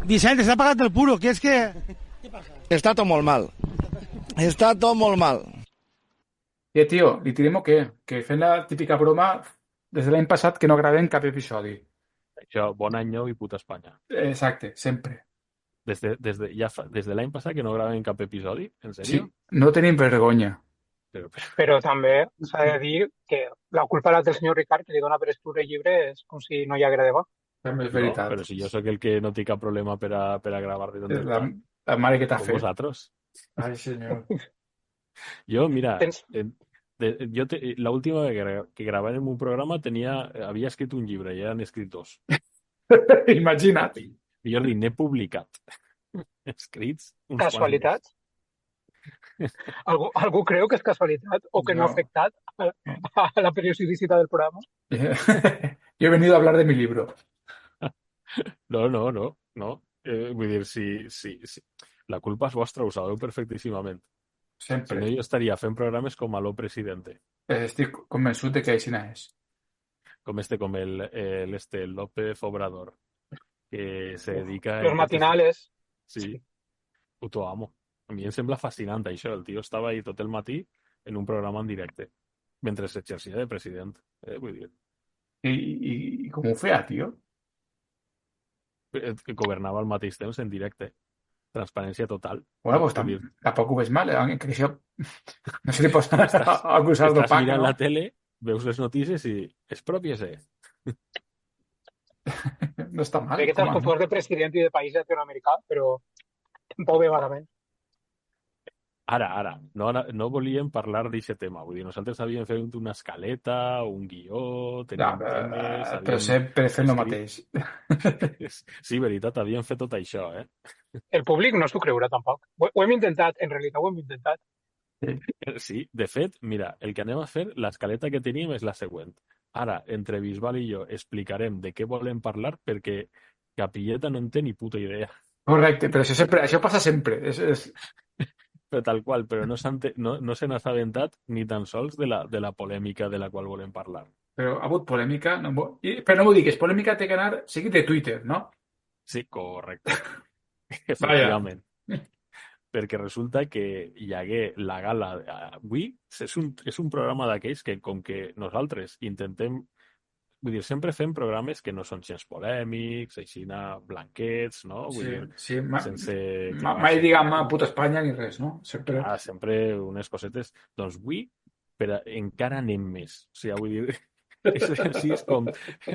Vicent, està pagat el puro, que és que... Està tot molt mal. Està tot molt mal. Tio, li tirem o què? Que fem la típica broma des de l'any passat que no gravem cap episodi. Això, bon any nou i puta Espanya. Exacte, sempre. Des de l'any passat que no gravem cap episodi? En Sí, sèrio? no tenim vergonya. Però també s'ha de dir que la culpa la té el senyor Ricard, que li dona per escriure llibres com si no hi agradava. També és No, veritat. però si jo sóc el que no té cap problema per a gravar de tant en tant. La mare que t'ha Com fet. vosaltres. Ai, senyor. Jo, mira, Tens- l'última que gravàvem un programa havia escrit un llibre i eren escrits 2. Imagina't. I Jordi, n'he publicat escrits uns quants Casualitats? Algú creu que és casualitat o que no ha afectat a la periodicitat del programa? Yo he venido a hablar de mi libro. No. Vull dir, sí. La culpa és vostra, ho sabeu perfectíssimament. Sempre. Si no, jo estaria fent programes com Aló Presidente. Estic convençut de que així és. Com el López Obrador, que se dedica... Los matinales. Sí, puto amo. A mi em sembla fascinant això. El tio estava ahí tot el matí en un programa en directe, mentre s'exercia de president. Vull dir, I com ho feia, tio? que governava al mateix temps en directe. Transparència total. Bueno, pues tampoc ho veig mal, que això no se li pot acusar d'opac, Estàs mirant no? la tele, veus les notícies i expropiese. No està mal. Sé que t'has confós de president i de país latinoamericà, però tampoc ve malament. Ara, no volíem parlar d'aquest tema. Vull dir, nosaltres havíem fet una escaleta, un guió, teníem temes... Però sempre fem el mateix. Sí, veritat, havíem fet tot això, eh? El públic no s'ho creurà tampoc. Ho hem intentat, en realitat ho hem intentat. Sí, de fet, mira, el que anem a fer, l'escaleta que tenim és la següent. Ara, entre Bisbal i jo, explicarem de què volem parlar perquè Capilleta no en té ni puta idea. Correcte, però això passa sempre. Però tal qual, però no se n'ha assabentat ni tan sols de la polèmica de la qual volem parlar. Però ha hagut polèmica, però no vull dir que és polèmica, té que anar seguit de Twitter, no? Sí, correcte. Efectivament. Perquè resulta que hi hagué la gala avui, és un programa d'aquells que, com que nosaltres intentem, vull dir, sempre fem programes que no són gens polèmics, aixina blanquets, no? Vull dir, sí. sense... Mai diguem puta Espanya ni res, no? Sempre unes cosetes. Doncs avui, però encara anem més. O sigui, vull dir, és com...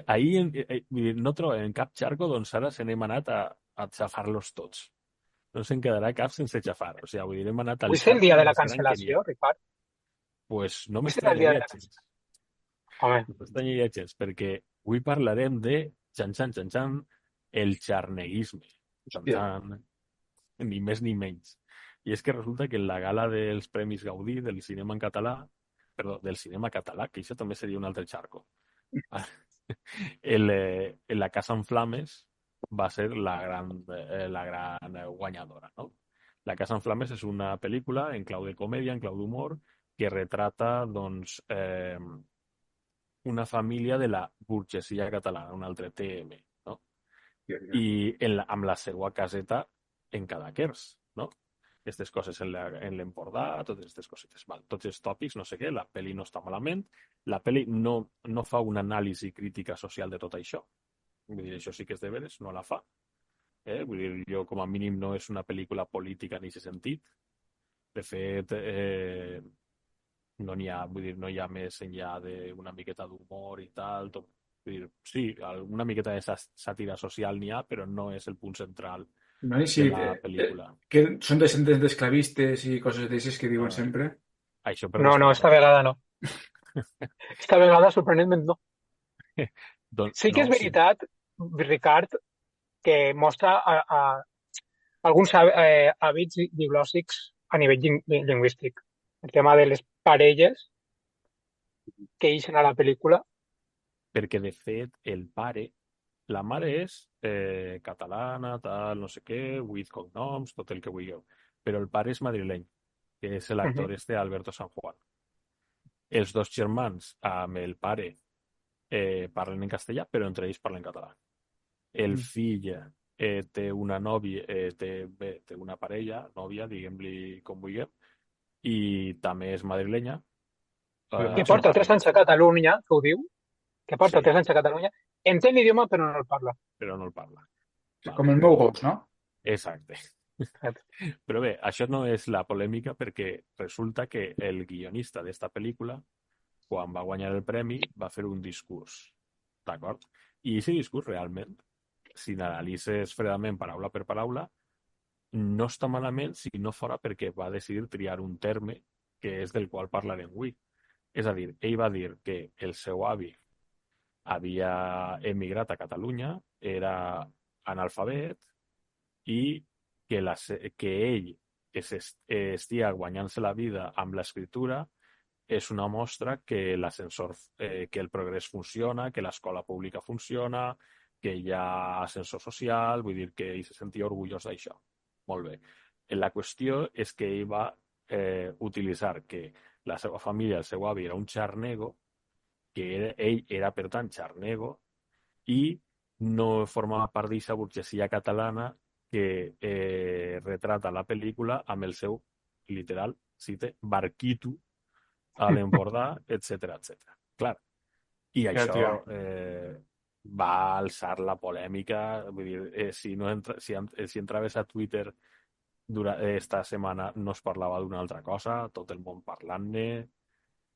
Ahir, vull dir, no trobem cap xarco, doncs ara se n'hem anat a xafar-los tots. No se'n quedarà cap sense xafar. O sigui, vull dir, hem anat al... Avui és el dia de la cancel·lació, Ricard? Pues no m'estranyaria gens. Home. No m'estranyaria gens, perquè avui parlarem de xan, el xarneguisme. Ni més ni menys. I és que resulta que en la gala dels Premis Gaudí del cinema en català, del cinema català, que això també seria un altre xarco, la Casa en Flames va ser la gran guanyadora, no? La Casa en Flames és una pel·lícula en clau de comèdia, en clau d'humor, que retrata, doncs, una família de la burgesia catalana, un altre TM, no? I amb la seva caseta en Cadaqués, no? Aquestes coses en l'Empordà, totes aquestes cosetes. Tots els tòpics, no sé què, la pel·li no està malament. La pel·li no fa una anàlisi crítica social de tot això. Vull dir, això sí que és de veres, no la fa. Vull dir, jo com a mínim no és una pel·lícula política en aquest sentit. De fet, no n'hi ha, vull dir, no hi ha més enllà d'una miqueta d'humor i tal. Vull dir, sí, una miqueta de sàtira social n'hi ha, però no és el punt central de la pel·lícula. Que són descendents d'esclavistes i coses d'aixes que diuen sempre. No, esta vegada no. Esta vegada, sorprenentment, no. Sí que és veritat, Ricard, que mostra alguns hàbits diglòssics a nivell lingüístic. El tema de les parelles que ixen a la pel·lícula. Perquè, de fet, el pare, la mare és catalana, tal, no sé què, 8 cognoms, tot el que vulgueu. Però el pare és madrileny, que és l'actor Alberto San Juan. Els dos germans amb el pare parlen en castellà, però entre ells parlen català. El fill té una nòvia, té una parella, nòvia, diguem-li com vulguem, i també és madrilenya. Que porta 3 anys a Catalunya, que ho diu, que porta 3 anys a Catalunya, entén l'idioma però no el parla. Però no el parla. Com el meu gos, no? Exacte. Però bé, això no és la polèmica perquè resulta que el guionista d'esta pel·lícula, quan va guanyar el premi, va fer un discurs. D'acord? I aquest discurs realment, si n'analitzes fredament paraula per paraula, no està malament si no fora perquè va decidir triar un terme que és del qual parlarem avui. És a dir, ell va dir que el seu avi havia emigrat a Catalunya, era analfabet i que ell estia guanyant-se la vida amb l'escriptura és una mostra que l'ascensor, que el progrés funciona, que l'escola pública funciona, que hi ha ascensor social, vull dir que ell se sentia orgullós d'això. Molt bé. La qüestió és que ell va utilitzar que la seva família, el seu avi, era un xarnego, que ell era, per tant, xarnego, i no formava part d'aquesta burgesia catalana que retrata la pel·lícula amb el seu, literal, cite, barquito a l'Empordà, etc etc. Clar. I això va alçar la polèmica. Vull dir, si entraves a Twitter esta setmana no es parlava d'una altra cosa, tot el món parlant-ne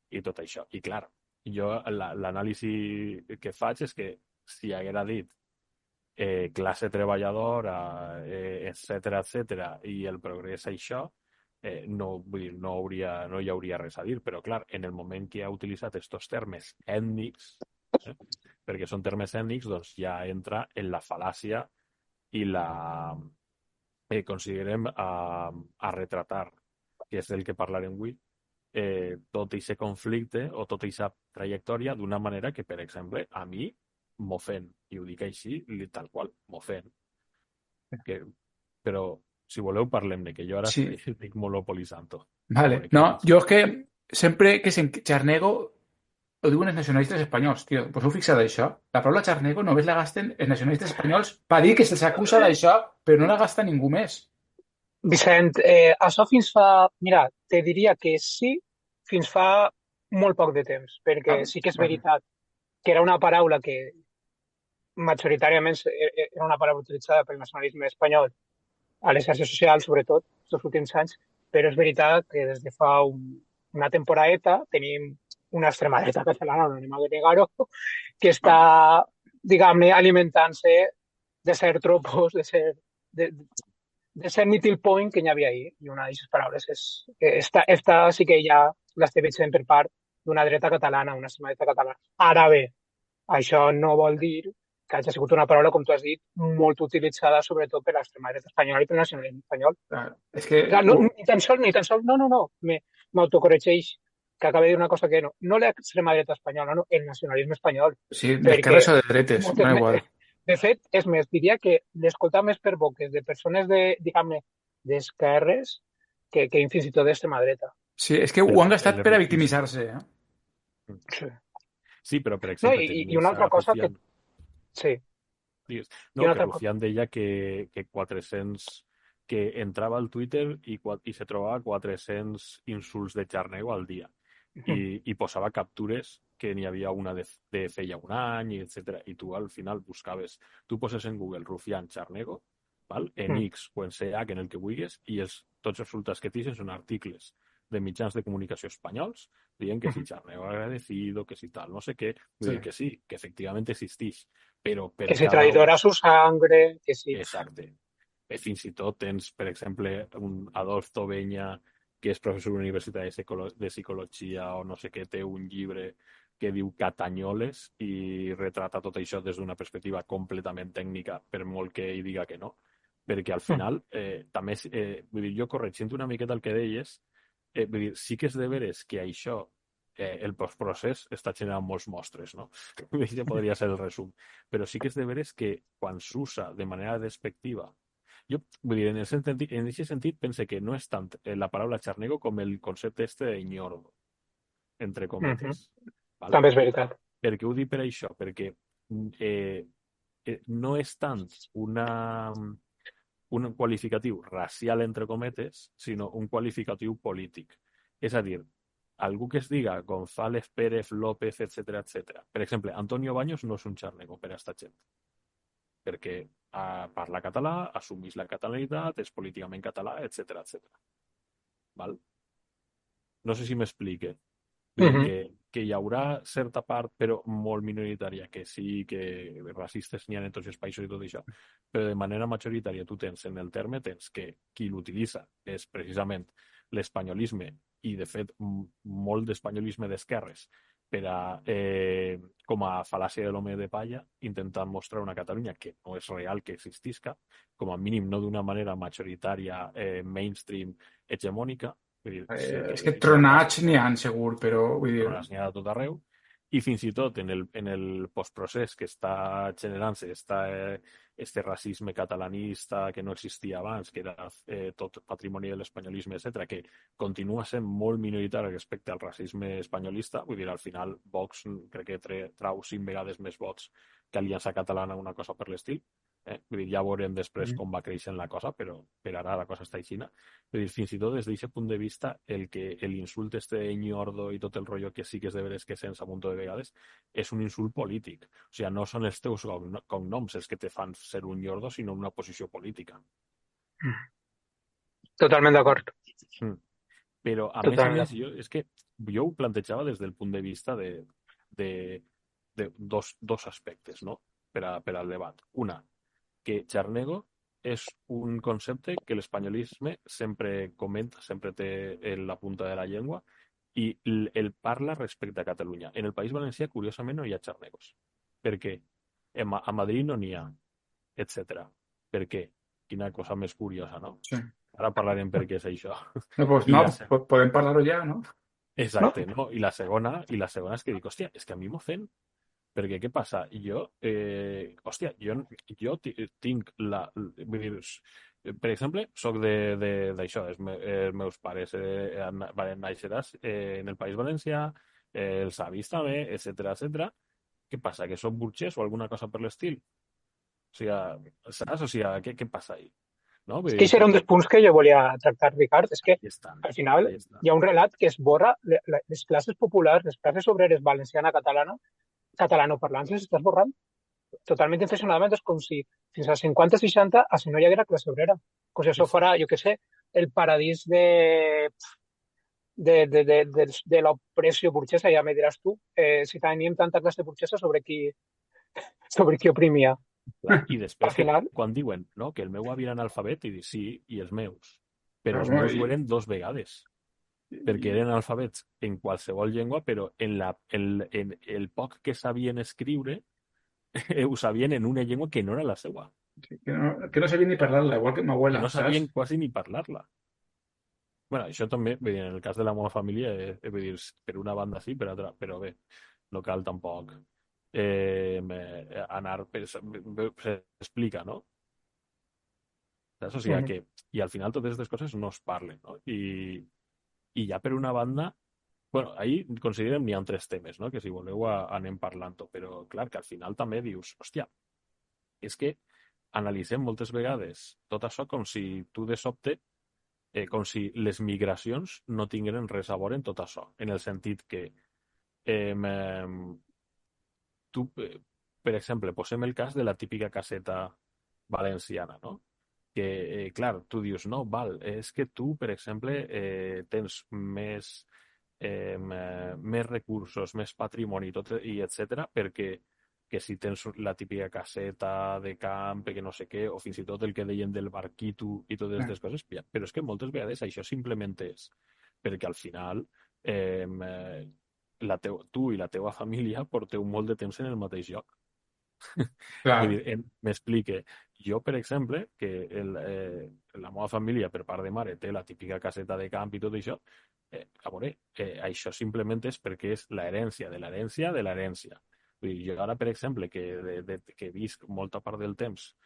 i tot això. I clar, jo l'anàlisi que faig és que si haguera dit classe treballadora, etc etc, i el progrés això, no hi hauria res a dir, però clar, en el moment que ha utilitzat aquests termes ètnics, perquè són termes ètnics, doncs ja entra en la fal·làcia i la considerem a retratar, que és del que parlarem avui, tot aquest conflicte o tota aquesta trajectòria d'una manera que, per exemple, a mi m'ofèn, i ho dic així, tal qual, m'ofèn. Però, si voleu, parlem-ne, que jo ara estic monopolitzant-ho. Vale. No, jo és que sempre que xarnego ho diuen els nacionalistes espanyols, tio. Pues heu fixat això? La paraula xarnego només la gasten els nacionalistes espanyols per dir que se'ls acusa d'això, però no la gasta ningú més. Vicent, això fins fa... Mira, te diria que sí, fins fa molt poc de temps, perquè sí que és veritat que era una paraula que majoritàriament era una paraula utilitzada pel nacionalisme espanyol a les xarxes socials, sobretot, els últims anys, però és veritat que des de fa una temporadeta tenim una extrema dreta catalana, no anem a negar-ho, que està, diguem-ne, alimentant-se de ser tropos, de ser Nittle Point que n'hi havia ahir. I una d'aquestes paraules és que esta sí que ja l'estem veient per part d'una dreta catalana, una extrema dreta catalana. Ara bé, això no vol dir que hagi sigut una paraula, com tu has dit, molt utilitzada sobretot per l'extrema dreta espanyola i per el nacionalisme espanyol. És que... Ni tan sols, no, m'autocorregeix, que acaba de dir una cosa que no l'extrema dreta espanyola, no, el nacionalisme espanyol. Sí, d'esquerres o de dretes, no igual. De fet, és més, diria que l'escoltar més per boques de persones diguem-ne, d'esquerres que fins i tot d'extrema dreta. Sí, és que ho han gastat per a victimitzar-se, Sí, però, per exemple... I una altra cosa que... Sí. No, que Rufián deia que 400... que entrava al Twitter i se trobava 400 insults de xarnego al dia. I posava captures que n'hi havia una de feia un any, etc. I tu al final buscaves, tu poses en Google Rufián xarnego, val? En X o en CH, en el que vulguis, i tots els resultats que t'ixen són articles de mitjans de comunicació espanyols dient que si xarnego agradecido, que si tal, no sé què, vull dir que sí, que efectivament existeix, però... Que si traïdora su sangre, que sí. Exacte. Fins i tot tens, per exemple, un Adolf Tobenya, que és professor universitari de psicologia o no sé què, té un llibre que diu Catanyoles i retrata tot això des d'una perspectiva completament tècnica, per molt que ell diga que no. Perquè al final, també, vull dir, jo corregint una miqueta el que deies, vull dir, sí que és de veres que això, el postprocés està generant molts mostres, no? Això podria ser el resum. Però sí que és de veres que quan s'usa de manera despectiva, jo, vull dir, en aquest sentit, pense que no és tant la paraula xarnego com el concepte de ñordo, entre cometes. Vale? També és veritat. Per què ho dic per això? Perquè no és tant un qualificatiu racial, entre cometes, sinó un qualificatiu polític. És a dir, algú que es diga González, Pérez, López, etc. Per exemple, Antonio Baños no és un xarnego per a esta gent, perquè parla català, assumís la catalanitat, és políticament català, etc. Val? No sé si m'explique. Que hi haurà certa part, però molt minoritària, que sí que racistes n'hi ha en tots els països i tot això, però de manera majoritària tu tens en el terme, tens que qui l'utilitza és precisament l'espanyolisme i, de fet, molt d'espanyolisme d'esquerres per a, com a fal·làcia de l'home de palla, intentant mostrar una Catalunya que no és real que existisca, com a mínim no d'una manera majoritària, mainstream, hegemònica. Vull dir, és que tronats n'hi ha, segur, però vull dir... Tronats n'hi ha de tot arreu. I fins i tot en el postprocés que està generant-se este racisme catalanista que no existia abans, que era tot patrimoni de l'espanyolisme, etc., que continua sent molt minoritari respecte al racisme espanyolista. Vull dir, al final Vox crec que trau 5 vegades més vots que Aliança Catalana, una cosa per l'estil. Vull dir, ja veurem després com va creixent la cosa, però per ara la cosa està aixina. Vull dir, fins i tot des d'aquest punt de vista, l'insult este de ñordo i tot el rotllo que sí que és de veres que sents a munt de vegades és un insult polític. O sigui, no són els teus cognoms els que te fan ser un ñordo, sinó una posició política. Totalment d'acord. Però, a més, jo ho plantejava des del punt de vista de dos aspectes, no?, per al debat. Una, que xarnego és un concepte que l'espanyolisme sempre comenta, sempre té en la punta de la llengua i el parla respecte a Catalunya. En el País Valencià, curiosament, no hi ha xarnegos. Per què? A Madrid no n'hi ha, etc. Per què? Quina cosa més curiosa, no? Sí. Ara parlarem per què és això. Podem parlar-ho ja, no? Exacte, no? I la segona és que dic, hòstia, és que a mi m'ofèn. Perquè què passa? Jo tinc vull dir, per exemple, soc d'això, els meus pares van néixer en el País Valencià, els avis també, etc. Què passa? Que soc burgès o alguna cosa per l'estil? O sigui, saps? O sigui, què passa ahí? No? És que això era un dels punts que jo volia tractar, Ricard. És que al final hi ha un relat que esborra les classes populars, les classes obreres valenciana, catalanoparlants, les estàs borrant totalment intencionadament. És com si fins als 50-60 no hi haguera classe obrera. Com si això fora, jo què sé, el paradís de l'opressió burgesa. Ja me diràs tu, si teníem tanta classe burgesa sobre qui oprimia. I després, quan diuen, no, que el meu avi era analfabet, i dic, sí, i els meus. Però els meus ho eren 2 vegades. Perquè eren alfabets en qualsevol llengua, però en el poc que sabien escriure ho sabien en una llengua que no era la seva. Sí, que no sabien ni parlar-la, igual que ma abuela. No sabien quasi ni parlar-la. Bueno, això també, vull dir, en el cas de la meva família, vull dir, per una banda sí, per altra, però bé, no cal tampoc anar... S'explica, no? Saps? O sigui que... I al final totes aquestes coses no es parlen, no? I ja per una banda, bueno, ahir considerem n'hi ha 3 temes, no?, que si voleu anem parlant-ho, però clar, que al final també dius, hòstia, és que analitzem moltes vegades tot això com si tu de sobte, com si les migracions no tingueren res a veure en tot això, en el sentit que tu, per exemple, posem el cas de la típica caseta valenciana, no?, que, clar, tu dius, no, val, és que tu, per exemple, tens més recursos, més patrimoni, i etc., perquè que si tens la típica caseta de camp, que no sé què, o fins i tot el que deien del barquito i totes aquestes coses, però és que moltes vegades això simplement és perquè al final tu i la teva família porteu molt de temps en el mateix lloc. M'explique. Jo, per exemple, que la meva família, per part de mare, té la típica caseta de camp i tot això, a veure, això simplement és perquè és l'herència de l'herència de l'herència. Jo ara, per exemple, que visc molta part del temps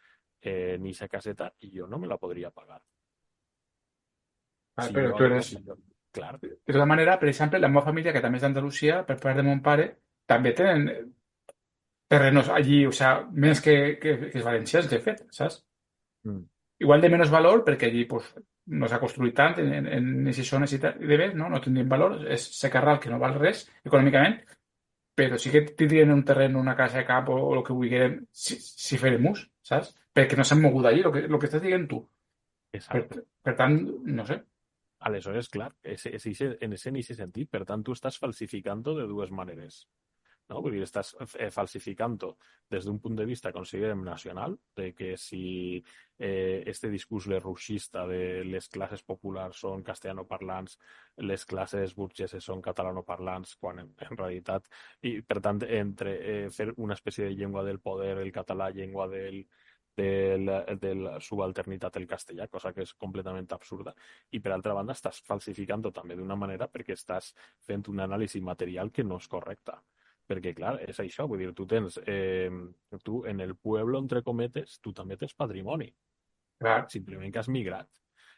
en aquesta caseta, jo no me la podria pagar. Però tu eres... Clar. De tota manera, per exemple, la meva família, que també és d'Andalusia, per part de mon pare, també tenen terrenos allí, o sea, menys que els valencians, de fet, saps? Mm. Igual de menys valor, perquè allí pues, no s'ha construït tant en aquestes zones i de bé, no tindrien valor, és secarral que no val res econòmicament, però sí que tindrien un terreny, una casa de camp o el que vulguin si farem ús, saps? Perquè no s'han mogut allí, el que estàs dient tu. Exacte. Per tant, no sé. Aleshores, clar, en ese sentit, per tant, tu estàs falsificant de dues maneres. No? Vull dir, estàs falsificant-ho des d'un punt de vista, considerem, nacional, de que si este discurs lerrouxista de les classes populars són castellanoparlants, les classes burgeses són catalanoparlants, quan en realitat, i per tant, entre fer una espècie de llengua del poder, el català, llengua de la subalternitat el castellà, cosa que és completament absurda. I per altra banda, estàs falsificant-ho també d'una manera perquè estàs fent una anàlisi material que no és correcta. Perquè, clar, és això, vull dir, tu en el pueblo, entre cometes, tu també tens patrimoni. Clar. Simplement que has migrat.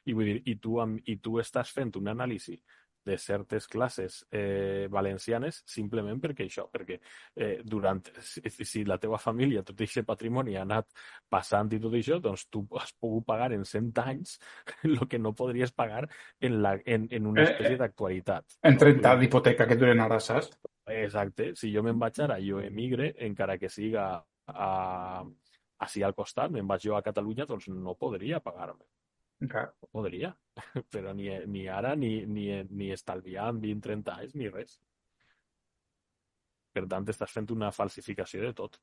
I vull dir, i tu estàs fent un anàlisi de certes classes valencianes simplement perquè això, perquè si la teva família tot aquest patrimoni ha anat passant i tot això, doncs tu has pogut pagar en 100 anys el que no podries pagar en una espècie d'actualitat. En 30 d'hipoteca que duren ara, saps? Exacte. Si jo me'n vaig ara, jo emigre, encara que siga així al costat, me'n vaig jo a Catalunya, doncs no podria pagar-me. Okay. No podria. Però ni ara, ni estalviant 20-30 anys, ni res. Per tant, estàs fent una falsificació de tot.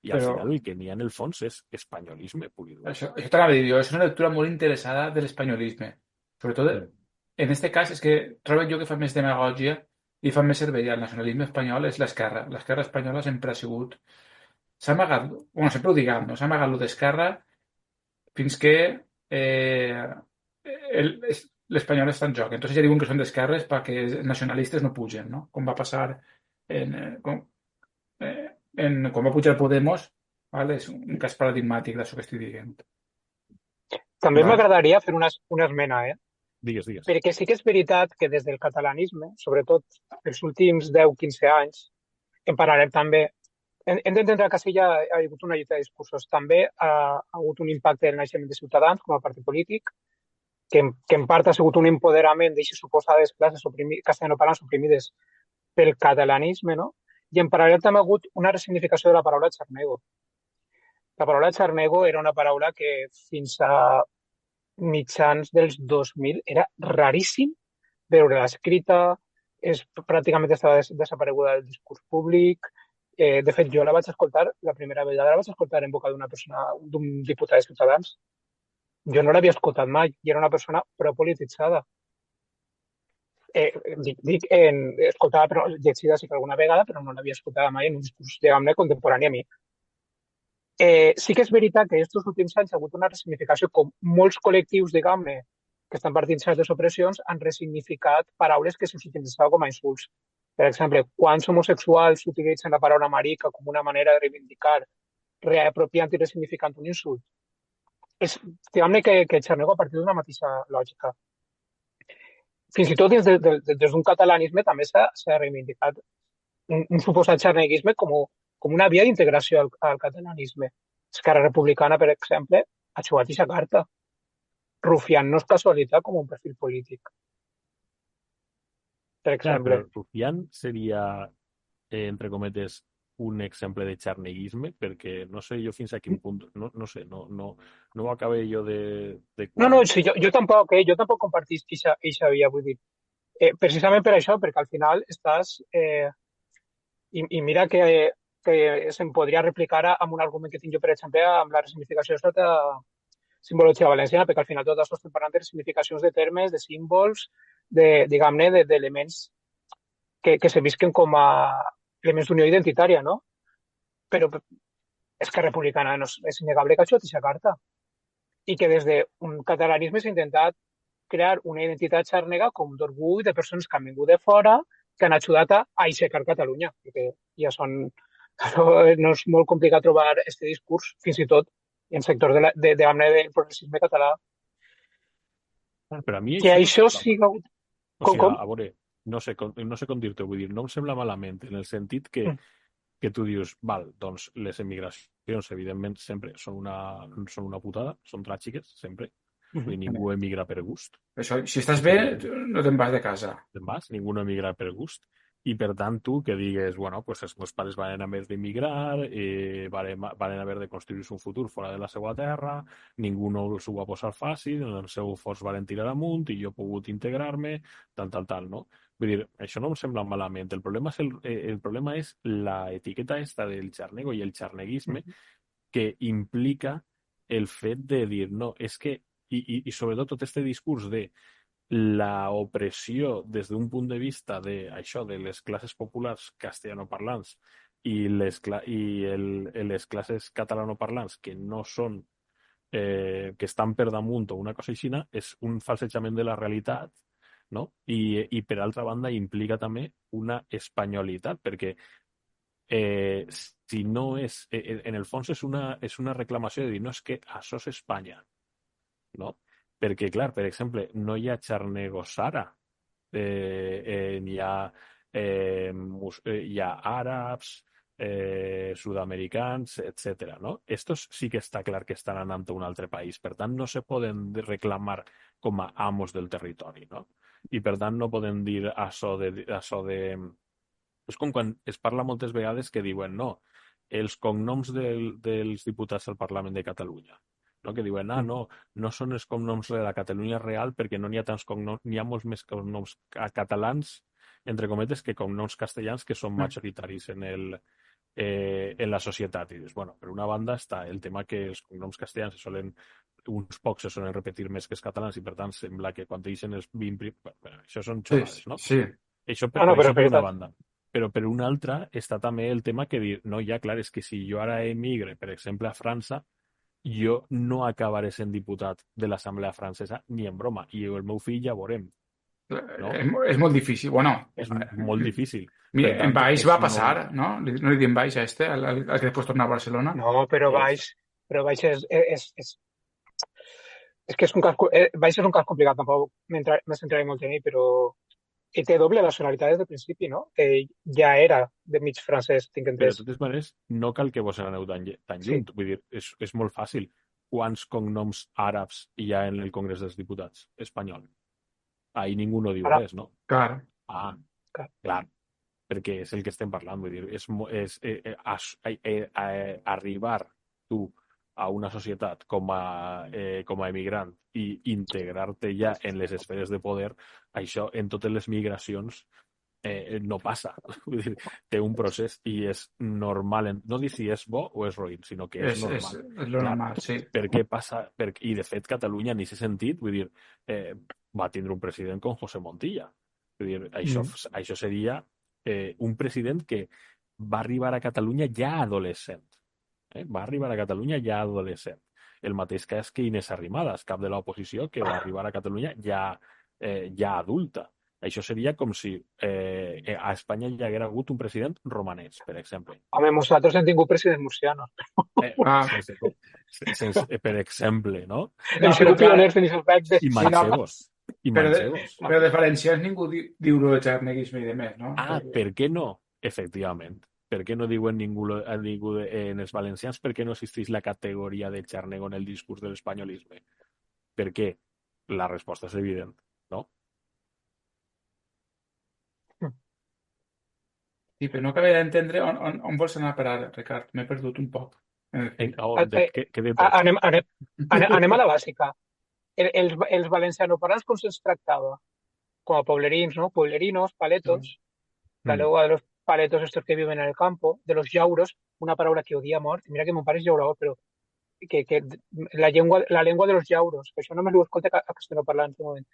I al final el que n'hi ha en el fons és espanyolisme pur i dur. Això t'anava a dir jo, és una lectura molt interessada de l'espanyolisme. Sobretot, en aquest cas, és que trobo jo que fa més demagògia i fa més servei al nacionalisme espanyol és l'esquerra. L'esquerra espanyola sempre ha sigut... S'ha amagat, bueno, sempre ho diguem, no? S'ha amagat lo d'esquerra fins que l'espanyol està en joc. Entonces ja diuen que són d'esquerres perquè els nacionalistes no pugen, no? Com va passar quan va pujar Podemos, vale? És un cas paradigmàtic d'això que estic dient. També m'agradaria fer una esmena, Digues. Perquè sí que és veritat que des del catalanisme, sobretot els últims 10-15 anys, en paral·lel també, hem d'entendre que sí hi ha hagut una lluita de discursos. També ha hagut un impacte del naixement de Ciutadans com a partit polític, que en part ha sigut un empoderament d'aquestes suposades classes castellanoparlants oprimides pel catalanisme, no? I en paral·lel també ha hagut una resignificació de la paraula xarnego. La paraula xarnego era una paraula que fins a mitjans dels 2000 era raríssim veure-la escrita, pràcticament estava desapareguda del discurs públic. De fet, jo la vaig escoltar, la primera vegada la vaig escoltar en boca d'una persona, d'un diputat de Ciutadans. Jo no l'havia escoltat mai i era una persona propolititzada. Escoltava però llegida sí que alguna vegada, però no l'havia escoltada mai en un discurs, diguem-ne, contemporani a mi. Sí que és veritat que aquests últims anys ha hagut una resignificació, com molts col·lectius, diguem-ne, que estan partint certes opressions, han resignificat paraules que s'utilitzaven com a insults. Per exemple, quants homosexuals utilitzen la paraula marica com una manera de reivindicar, reapropiant i resignificant un insult. Diguem-ne que xarnego a partir d'una mateixa lògica. Fins i tot des d'un catalanisme també s'ha reivindicat un suposat xarneguisme com una via d'integració al catalanisme. Esquerra Republicana, per exemple, ha jugat aquesta carta. Rufián no és casualitat com un perfil polític. Per exemple. Però Rufián seria, entre cometes, un exemple de xarneguisme, perquè no sé jo fins a quin punt, no sé, no ho acabé jo de... No, sí, jo tampoc compartís aquesta via, vull dir. Precisament per això, perquè al final estàs... I mira que se'm podria replicar amb un argument que tinc jo, per exemple, amb la resignificació de tota simbologia valenciana, perquè al final tot això estem parlant de resignificacions de termes, de símbols, diguem-ne, d'elements que se visquen com a elements d'unió identitària, no? Però és que Republicana no és innegable que ha jugat aquesta carta i que des d'un catalanisme s'ha intentat crear una identitat xarnega com d'orgull de persones que han vingut de fora, que han ajudat a aixecar Catalunya, perquè ja no és molt complicat trobar aquest discurs, fins i tot en sectors del progressisme català. Però a mi que això siga... O sigui, a veure, no sé com dir-te, vull dir, no em sembla malament, en el sentit que que tu dius, val, doncs les emigracions, evidentment, sempre són una putada, són tràgiques, sempre. Vull dir, ningú emigra per gust. Això, si estàs bé, no te'n vas de casa. Te'n vas, ningú no emigra per gust. I per tant, tu que digues, bueno, pues els meus pares van haver d'emigrar, van haver de construir-se un futur fora de la seva terra, ningú no s'ho va posar fàcil, el seu esforç van tirar amunt i jo he pogut integrar-me, tal, no? Vull dir, això no em sembla malament. El problema és la etiqueta esta del xarnego i el xarneguisme que implica el fet de dir, no, és que, i sobretot tot este discurs de la opressió des d'un punt de vista de les classes populars castellanoparlants i les classes catalanoparlants que no són que estan per damunt o una cosa així, és un falsejament de la realitat, no? I per altra banda implica també una espanyolitat, perquè si no és en el fons és una reclamació de dir, no, és que això és Espanya, no? Perquè, clar, per exemple, no hi ha xarnegos ara. Hi ha àrabs, sud-americans, etc. ¿no? Estos sí que està clar que estan anant a un altre país. Per tant, no se poden reclamar com a amos del territori, no? I per tant no poden dir això de... És com quan es parla moltes vegades que diuen no, els cognoms dels diputats al Parlament de Catalunya, no? Que diuen, no són els cognoms de la Catalunya real perquè no n'hi ha tants cognoms, n'hi ha molts més cognoms catalans, entre cometes, que cognoms castellans que són majoritaris en la societat. I dius, bueno, per una banda està el tema que els cognoms castellans uns pocs se solen repetir més que els catalans i per tant sembla que quan deixen els 20... Bueno, això són xorrades, no? Sí. Això per una banda. Però per una altra està també el tema que dir, no, ja clar, és que si jo ara emigre, per exemple, a França, jo no acabaré sent diputat de l'Assemblea Francesa ni en broma, i el meu fill ja veurem. No? És molt difícil. Bueno, és molt difícil. Mira, en Baix va passar, no? No li diem Baix a al que després tornar a Barcelona. No, però Baix és que és un cas, Baix és un cas complicat, tampoc me centraré molt en ell, però té doble nacionalitat des del principi, no? Ja era de mig francès, tinc entès. Però de totes maneres, no cal que vos aneu tan lluny. Vull dir, és molt fàcil. Quants cognoms àrabs hi ha en el Congrés dels Diputats espanyol? Ahí ningú no diu res, no? Clar. Clar. Perquè és el que estem parlant. Vull dir, arribar tu a una societat com a emigrant i integrar-te ja en les esferes de poder, això en totes les migracions no passa. Vull dir, té un procés i és normal. No dir si és bo o és roïn, sinó que és normal. És lo normal, sí. Per què passa? I de fet Catalunya en aquest sentit, vull dir, va tindre un president com José Montilla. Vull dir, això seria un president que va arribar a Catalunya ja adolescent. Va arribar a Catalunya ja adolescent. El mateix cas que Inés Arrimadas, cap de l'oposició, que va arribar a Catalunya ja adulta. Això seria com si a Espanya hi haguera hagut un president romanès, per exemple. Home, nosaltres hem tingut presidents murcianos. Per exemple, no? Hem sigut pioners en aquest aspecte. I manxegos. Però de valencians ningú diu el xarneguisme i de més, no? Per què no? Efectivament. Per què no diuen ningú en els valencians? Per què no existeix la categoria de xarnego en el discurs de l'espanyolisme? Per què? La resposta és evident, no? Sí, però no acabé d'entendre on vols anar a parar, Ricard. M'he perdut un poc. Anem a la bàsica. Els valencianoparlants com se'ns tractava? Com a poblerins, ¿no? Poblerinos, paletos. La lengua de los paletos estos que viven en el campo, de los llauros, una palabra que odia a mort. Mira que mon pare és llaurador, però que la llengua de los llauros, que això només ho escolta a castellanoparlants de moment.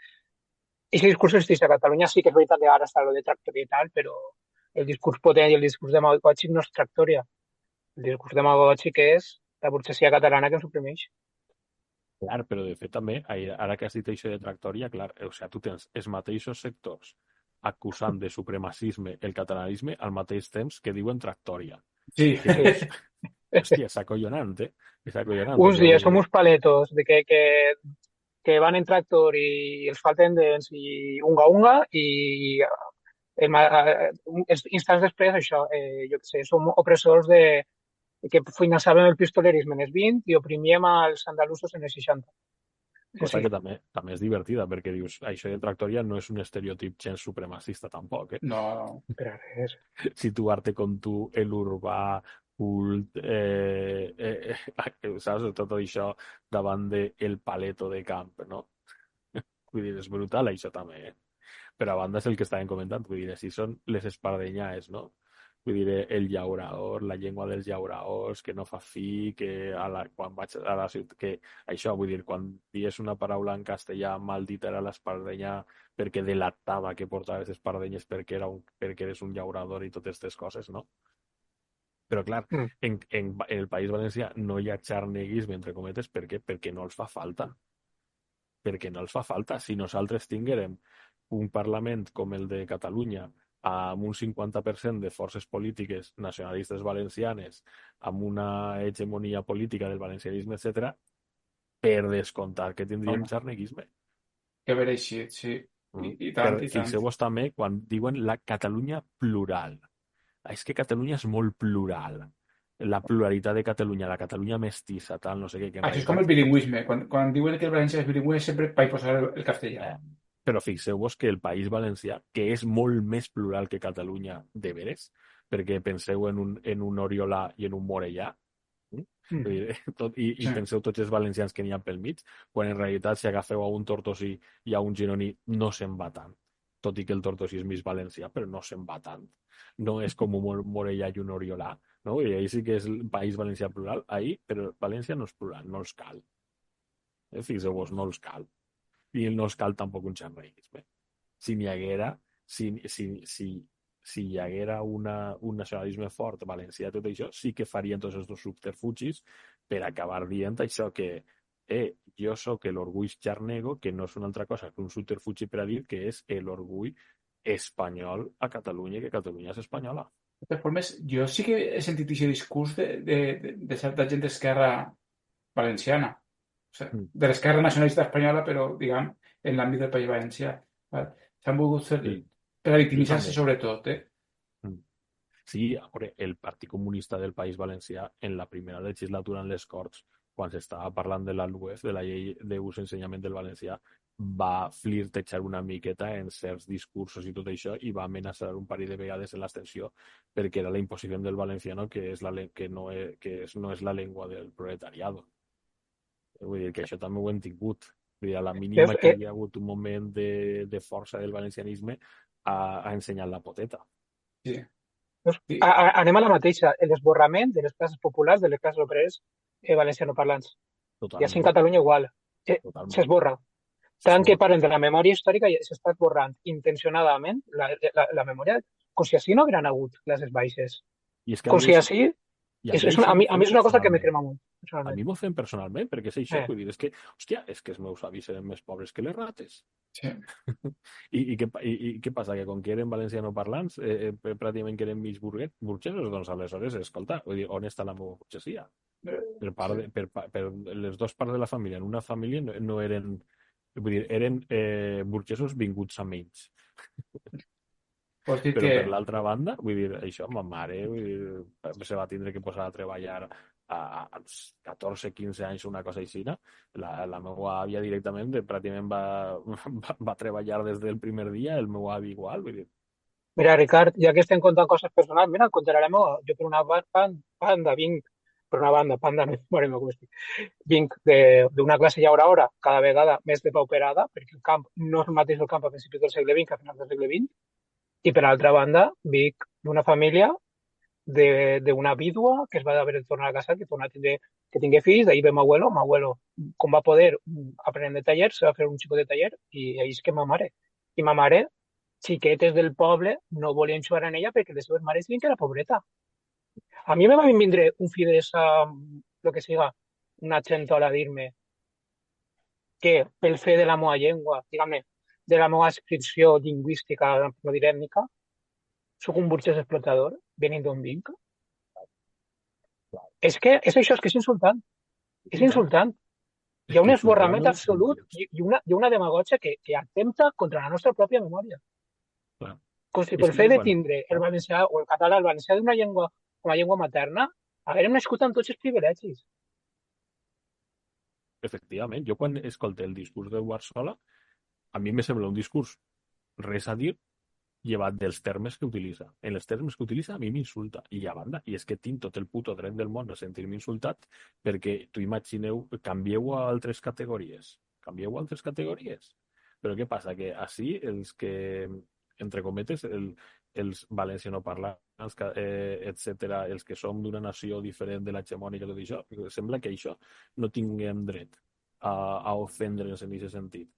I si el discurs existeix a Catalunya sí que és veritat que ara està lo de tractoria i tal, però el discurs potent i el discurs demagògic no és tractoria. El discurs demagògic és la burgesia catalana que ens oprimeix. Clar, però de fet també, ara que has dit això de tractoria, clar, o sigui, tu tens els mateixos sectors acusant de supremacisme el catalanisme al mateix temps que diuen tractòria. Sí. Hòstia, és acollonant, És acollonant. Uns dies som uns paletos de que van en tractor i els falten dents i unga-unga i Instants després, això, jo què sé, som opressors que finançàvem el pistolerisme en els 20 i oprimíem els andalusos en els 60. Cosa que també és divertida, perquè dius, això de Tractoria no és un estereotip gens supremacista tampoc, eh? No. Per a res. Situar-te com tu, l'urbà, cult, saps? Tot això davant del paleto de camp, no? Vull dir, és brutal això també, eh? Però a banda és el que estàvem comentant, vull dir, si són les espardenyades, no? Vull dir, el llaurador, la llengua dels llauraors, que no fa fi, que quan vaig a la ciutat, que això, vull dir, quan dies una paraula en castellà mal dita era l'espardenyà perquè delatava que portaves espardenyes perquè eres un llaurador i totes aquestes coses, no? Però, clar, en el País Valencià no hi ha xarneguisme, entre cometes, per què? Perquè no els fa falta. Perquè no els fa falta. Si nosaltres tinguérem un Parlament com el de Catalunya amb un 50% de forces polítiques nacionalistes valencianes, amb una hegemonia política del valencianisme, etc., per descomptar que tindríem xarneguisme. Que veure així, sí. I tant, i tant. Fixeu-vos també quan diuen la Catalunya plural. És que Catalunya és molt plural. La pluralitat de Catalunya, la Catalunya mestissa, tal, no sé què. Això és com el bilingüisme. Quan diuen que el valencià és bilingüe, sempre vaig posar el castellà. Però fixeu-vos que el País Valencià, que és molt més plural que Catalunya de veres, perquè penseu en un oriolà i en un morellà, i penseu tots els valencians que n'hi ha pel mig, quan en realitat si agafeu a un tortosí i a un gironí no se'n va tant. Tot i que el tortosí és més valencià, però no se'n va tant. No és com un morellà i un oriolà, no? I ahí sí que és el País Valencià plural, ahí, però València no és plural, no els cal. Fixeu-vos, no els cal. I no els cal tampoc un xarneguisme. Si n'hi haguera, si hi haguera un nacionalisme fort valencià, tot això, sí que farien tots els subterfugis per acabar dient això que jo sóc l'orgull xarnego, que no és una altra cosa que un subterfugi per a dir que és l'orgull espanyol a Catalunya i que Catalunya és espanyola. De totes formes, jo sí que he sentit aquest discurs de certa gent d'esquerra valenciana, o sigui, de l'esquerra nacionalista espanyola, però, diguem, en l'àmbit del País Valencià. S'han volgut fer per a victimitzar-se sobretot, Sí, el Partit Comunista del País Valencià, en la primera legislatura en les Corts, quan s'estava parlant de la LUEF, de la llei d'ús i ensenyament del valencià, va flirtejar una miqueta en certs discursos i tot això i va amenaçar un parell de vegades en l'extensió perquè era la imposició del valenciano que no és la llengua del proletariado. Vull dir que això també ho hem tingut. Vull dir, a la mínima que hi ha hagut un moment de força del valencianisme ha ensenyat la poteta. Sí. Anem a la mateixa. L'esborrament de les classes populars, de les classes obreres valencianoparlants. I així en Catalunya igual. S'esborra. Tant que parlen de la memòria històrica i s'està esborrant intencionadament la memòria, com si així no hagueren hagut classes baixes. Com si així... A mi és una cosa que me crema molt. A mi m'ho fem personalment, perquè és això. Vull dir, és que, hòstia, és que els meus avis eren més pobres que les rates. Sí. I què passa? Que com que eren valencianoparlants, pràcticament que eren mig burgesos, doncs aleshores, escolta, vull dir, on està la meva burgesia? Per les dues parts de la família. En una família no eren... Vull dir, eren burgesos vinguts a menys. Però per l'altra banda, vull dir, això, ma mare se va tindre que posar a treballar als 14-15 anys, una cosa així. La meva àvia directament pràcticament va treballar des del primer dia, el meu avi igual, vull dir. Mira, Ricard, ja que estem contant coses personals, mira, contaré la meva. Jo per una banda vinc d'una classe llauradora cada vegada més depauperada, perquè el camp no és el mateix el camp a principis del segle XX que a finals del segle XX, i per altra banda vinc d'una família d'una vídua que es va haver de tornar a casar, que tingué fills, d'ahir ve m'abuelo, com va poder aprenent de taller, se va fer un xicot de taller, i ahir és que ma mare, xiquetes del poble, no volien jugar en ella perquè les seves mares diuen que era pobreta. A mi me va vindre un fill lo que siga, una xentola a dir-me que pel fe de la meva llengua, diguem-ne, de la meva adscripció lingüística, no diré ètnica, soc un burgès explotador, venint d'on vinc. És que és això, és que és insultant. És insultant. Hi ha un esborrament absolut i una demagògia que atempta contra la nostra pròpia memòria. com si És pel que fet de quan... tindre el valencià o el català, el valencià d'una llengua com a llengua materna, haguérem nascut amb tots els privilegis. Efectivament, jo quan escolté el discurs de Barcelona, a mi me sembla un discurs res a dir llevat dels termes que utilitza. En els termes que utilitza a mi m'insulta. I a banda, i és que tinc tot el puto dret del món a sentir-me insultat perquè tu imagineu, canvieu a altres categories. Canvieu a altres categories. Però què passa? Que així els que, entre cometes, els valencianoparlants, etc., els que som d'una nació diferent de l'hegemònica, tot això, sembla que això no tinguem dret a ofendre'ns en aquest sentit.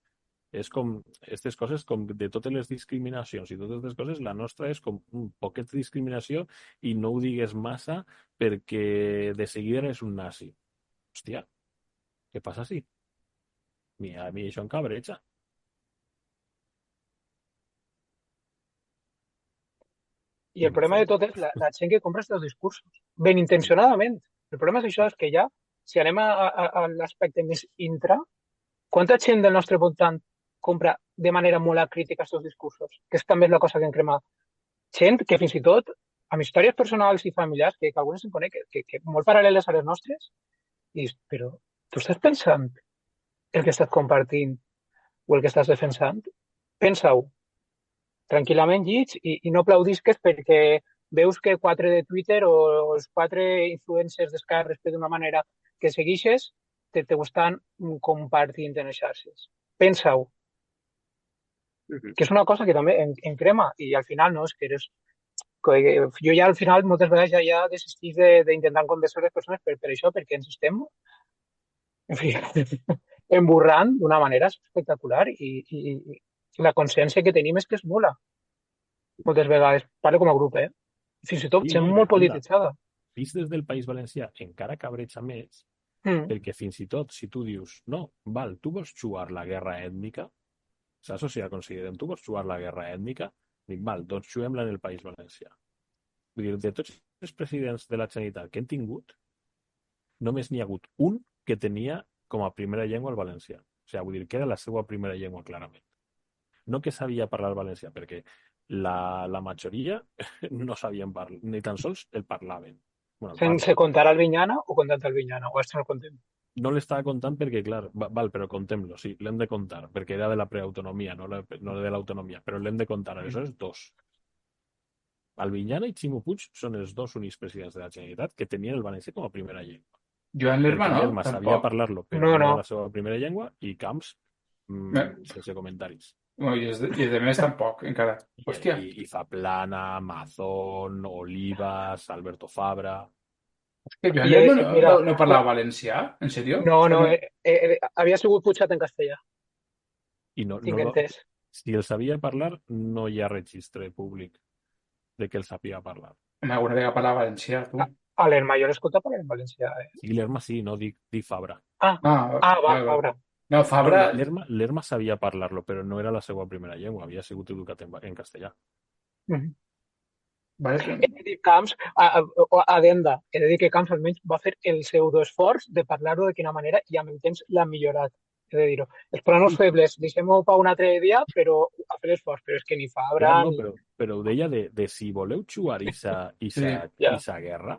És com, aquestes coses, com de totes les discriminacions i totes les coses, la nostra és com un poquet de discriminació i no ho digues massa perquè de seguida eres un nazi. Hòstia, què passa així? A mi això em cabreja. I el problema de tot és la gent que compra els discursos, ben intencionadament. El problema és això, és que ja, si anem a l'aspecte més intra, quanta gent del nostre voltant compra de manera molt acrítica aquests discursos? Que és també la cosa que em crema. Gent que fins i tot, amb històries personals i familiars, que algunes em conec, que molt paral·leles a les nostres, i dius, però tu estàs pensant el que estàs compartint o el que estàs defensant? Pensa-ho. Tranquil·lament llits i no aplaudisques perquè veus que 4 de Twitter o els 4 influencers d'Esquerra d'una manera que segueixes te ho estan compartint en les xarxes. Pensa-ho. Que és una cosa que també em crema i al final no, és que eres... Jo ja al final moltes vegades ja desistís d'intentar convèncer les persones per això, perquè ens estem en fi, emburrant d'una manera espectacular i la consciència que tenim és que és nul·la. Moltes vegades. Parlo com a grup, Fins i tot Sí, gent no, molt polititzada. Vist des del País Valencià encara cabreja més perquè fins i tot si tu dius no, val, tu vols jugar la guerra ètnica, saps? O sigui, considerem, tu vols jugar la guerra ètnica, dic, val, doncs juguem-la en el País Valencià. Vull dir, de tots els presidents de la Generalitat que hem tingut, només n'hi ha hagut un que tenia com a primera llengua el valencià. O sigui, vull dir que era la seva primera llengua, clarament. No que sabia parlar valencià, perquè la majoria no sabien parlar, ni tan sols el parlaven. Bueno, Sense contar Albinyana o contant Albinyana, o això no el contem? no l'estava contant perquè, clar, val, però contem-lo, sí, l'hem de contar, perquè era de la preautonomia, no de l'autonomia, però l'hem de contar. Aleshores, 2. Albinyana i Ximo Puig són els 2 únics presidents de la Generalitat que tenien el valencià com a primera llengua. Joan Lerma no, Lerma sabia parlar-lo, però no era la seva primera llengua, i Camps, sense comentaris. I els de més tampoc, encara. Hòstia. I Zaplana, Mazón, Olivas, Alberto Fabra... Joan Lerma no parlava valencià? En sèrio? No, havia sigut putxat en castellà. I no, si el sabia parlar, no hi ha registre públic de que el sabia parlar. Alguna vegada parlava valencià, tu? A l'Erma jo l'escolta parlar en valencià. Sí, l'Erma sí, no dic Fabra. Fabra. No, Fabra... L'Erma sabia parlar-lo, però no era la seva primera llengua, havia sigut educat en castellà. He de dir Camps, adenda, he de dir que Camps almenys va fer el pseudoesforç de parlar-ho de quina manera i amb el temps l'ha millorat, he de dir-ho. Els pronoms febles, deixem-ho per un altre dia, però a fer l'esforç, però és que ni Fabra... Però ho deia de si voleu jugar aquesta guerra,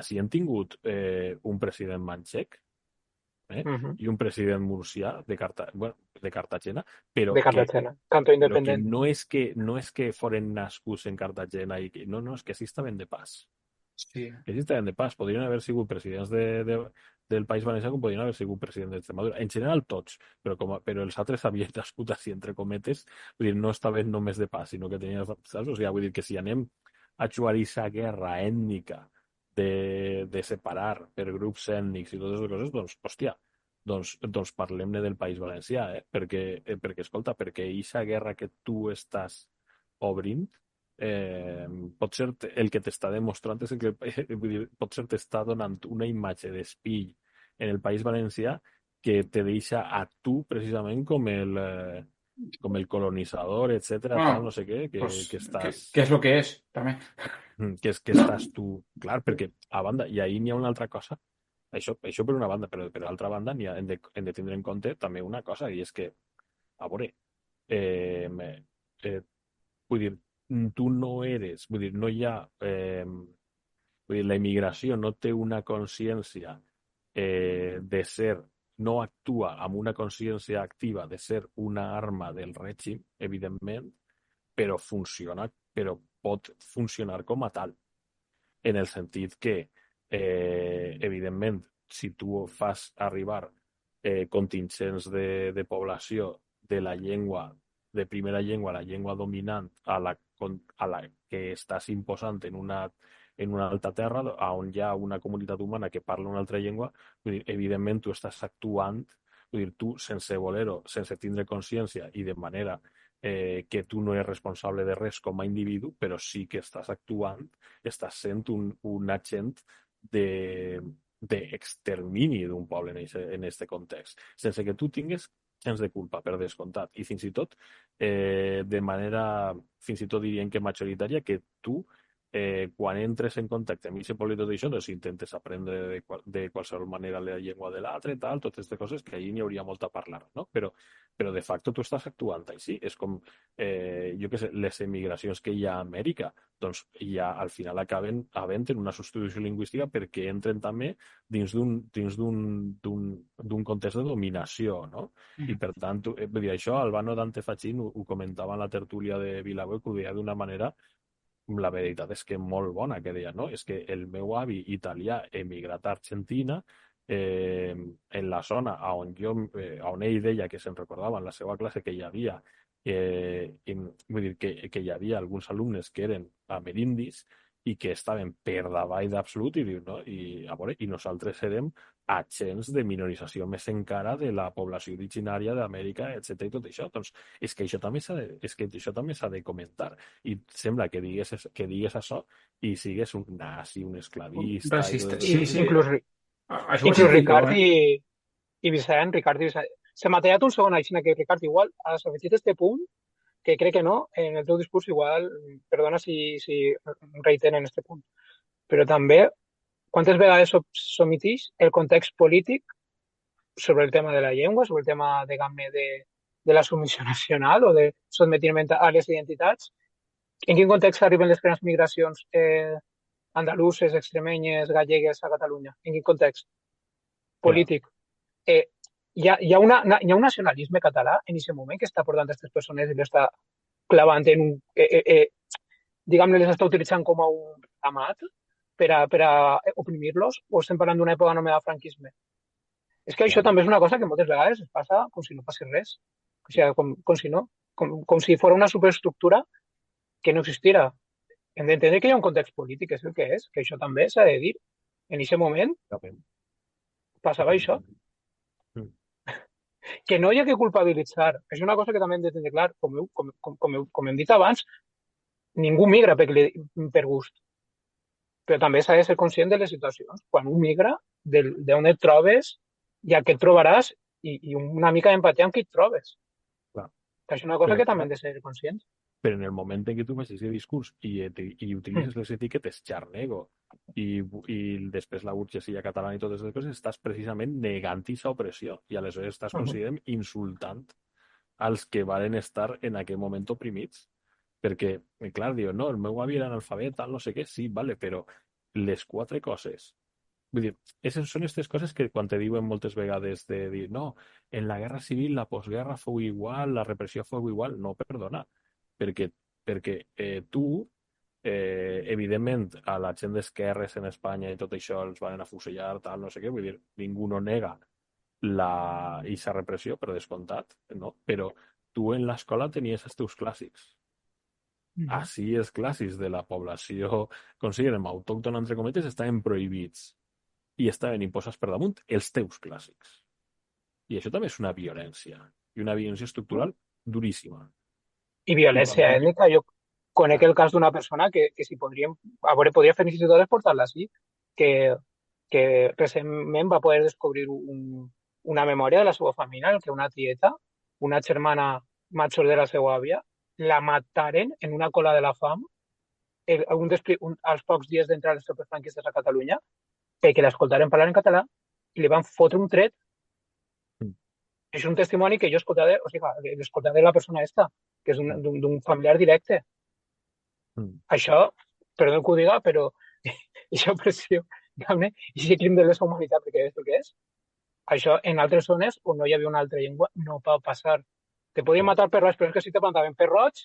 si hem tingut un president manxec, i un president murcià de Cartagena, però Canto independent. Que no és que foren nascuts en Cartagena i no, és que així estaven de pas. Sí. Que així estaven de pas. Podrien haver sigut presidents del País Valencià com podrien haver sigut presidents d'Extremadura. En general tots, però els altres havien nascut així, entre cometes, vull dir, no estaven només de pas, sinó que tenien... Saps? O sigui, vull dir que si anem a jugar aquesta guerra ètnica de separar per grups ètnics i totes les coses, doncs, hòstia, doncs parlem-ne del País Valencià, perquè escolta, perquè aquesta guerra que tu estàs obrint, potser el que t'està demostrant és que potser t'està donant una imatge d'espill en el País Valencià que te deixa a tu precisament com el colonitzador, etcètera, no sé què, que estàs... Què és el que és, també. Que estàs tu... Clar, perquè a banda, i ahir n'hi ha una altra cosa, això per una banda, però per l'altra banda hem de tindre en compte també una cosa, i és que, a veure, vull dir, tu no eres, vull dir, no hi ha... vull dir, la immigració no té una consciència de ser, no actua amb una consciència activa de ser una arma del règim, evidentment, però pot funcionar com a tal, en el sentit que, evidentment, si tu fas arribar contingents de població de la llengua, de primera llengua, la llengua dominant a la que estàs imposant en una altra terra on hi ha una comunitat humana que parla una altra llengua, vull dir, evidentment tu estàs actuant, vull dir, tu sense voler-ho, sense tindre consciència i de manera que tu no eres responsable de res com a individu, però sí que estàs actuant, estàs sent un agent d'extermini d'un poble en aquest context, sense que tu tingues gens de culpa, per descomptat. I fins i tot, de manera, fins i tot diríem que majoritària, que tu, quan entres en contacte amb aquest poble i tot això, doncs intentes aprendre de qualsevol manera la llengua de l'altre, tal, totes aquestes coses, que allí n'hi hauria molt a parlar, no? Però de facto tu estàs actuant així. És com, jo què sé, les emigracions que hi ha a Amèrica, doncs ja al final acaben havent una substitució lingüística perquè entren també dins d'un context de dominació, no? I per tant, vull dir, això Albano Dante Fachin ho comentava en la tertúlia de Vilaweb, que ho deia d'una manera, la veritat és que molt bona, que deia, no? És que el meu avi italià emigrat a Argentina, en la zona on ell deia que se'n recordava en la seva classe que hi havia vull dir que hi havia alguns alumnes que eren amerindis i que estaven per davall d'absolut i diu, no? I nosaltres érem agents de minorització més encara de la població originària d'Amèrica, etc. i tot això. Doncs és que això també s'ha de comentar. I sembla que digues això i sigues un nazi, un esclavista... Racista. Sí. Inclús Ricard i Vicent, Se m'ha tallat un segon així, que Ricard, igual, has afegit este punt, que crec que no, en el teu discurs igual, perdona si reiteren este punt, però també, quantes vegades s'omitix el context polític sobre el tema de la llengua, sobre el tema, diguem-ne, de la submissió nacional o de sotmetiment a les identitats? En quin context arriben les grans migracions andaluses, extremenyes, gallegues a Catalunya? En quin context polític? Hi ha un nacionalisme català en aquest moment que està portant aquestes persones i l'està clavant en un... diguem-ne, les està utilitzant com a un amat per a oprimir-los, o estem parlant d'una època anomenada franquisme? És que això també és una cosa que moltes vegades es passa com si no passés res. O sigui, com si fos una superestructura que no existira. Hem d'entendre que hi ha un context polític, és el que és, que això també s'ha de dir. En aquest moment passava això. Que no hi ha que culpabilitzar. És una cosa que també hem de tenir clar. Com hem dit abans, ningú migra per gust. Però també s'ha de ser conscient de les situacions. Quan un migra, d'on et trobes, ja que et trobaràs, i una mica d'empatia amb qui et trobes. Que és una cosa que també hem de ser conscients. Però en el moment en què tu fas aquest discurs i utilitzes les etiquetes xarnego i després la burgesia catalana i totes les coses, estàs precisament negant aquesta opressió i aleshores estàs considerant insultant als que varen estar en aquell moment oprimits. Perquè, clar, diu, no, el meu avi era analfabet, tal, no sé què, sí, vale, però les quatre coses... Vull dir, són aquestes coses que quan te diuen moltes vegades de dir, no, en la guerra civil, la postguerra fou igual, la repressió fou igual. No, perdona, perquè tu, evidentment, a la gent d'esquerres en Espanya i tot això els van afusellar, tal, no sé què, vull dir, ningú no nega aquesta repressió, per descomptat, no? Però tu en l'escola tenies els teus clàssics. Així els clàssics de la població, considerem autòctona, entre cometes, estaven prohibits i estaven imposats per damunt els teus clàssics. I això també és una violència, i una violència estructural duríssima. I violència ètnica. Jo conec el cas d'una persona que si podria fer fins i tot portar-la així, que recentment va poder descobrir una memòria de la seva família en què una tieta, una germana major de la seva àvia, la mataren en una cola de la fam als pocs dies d'entrar les tropes franquistes a Catalunya, perquè l'escoltaren parlar en català i li van fotre un tret. És un testimoni que jo l'escoltava de la persona esta, que és d'un familiar directe. Això, perdó que ho diga, però aquesta opressió, diguem-ne, i si crim de lesa humanitat, perquè és el que és, això en altres zones on no hi havia una altra llengua no pot passar. Te podien matar per res, però és que si te plantaven per roig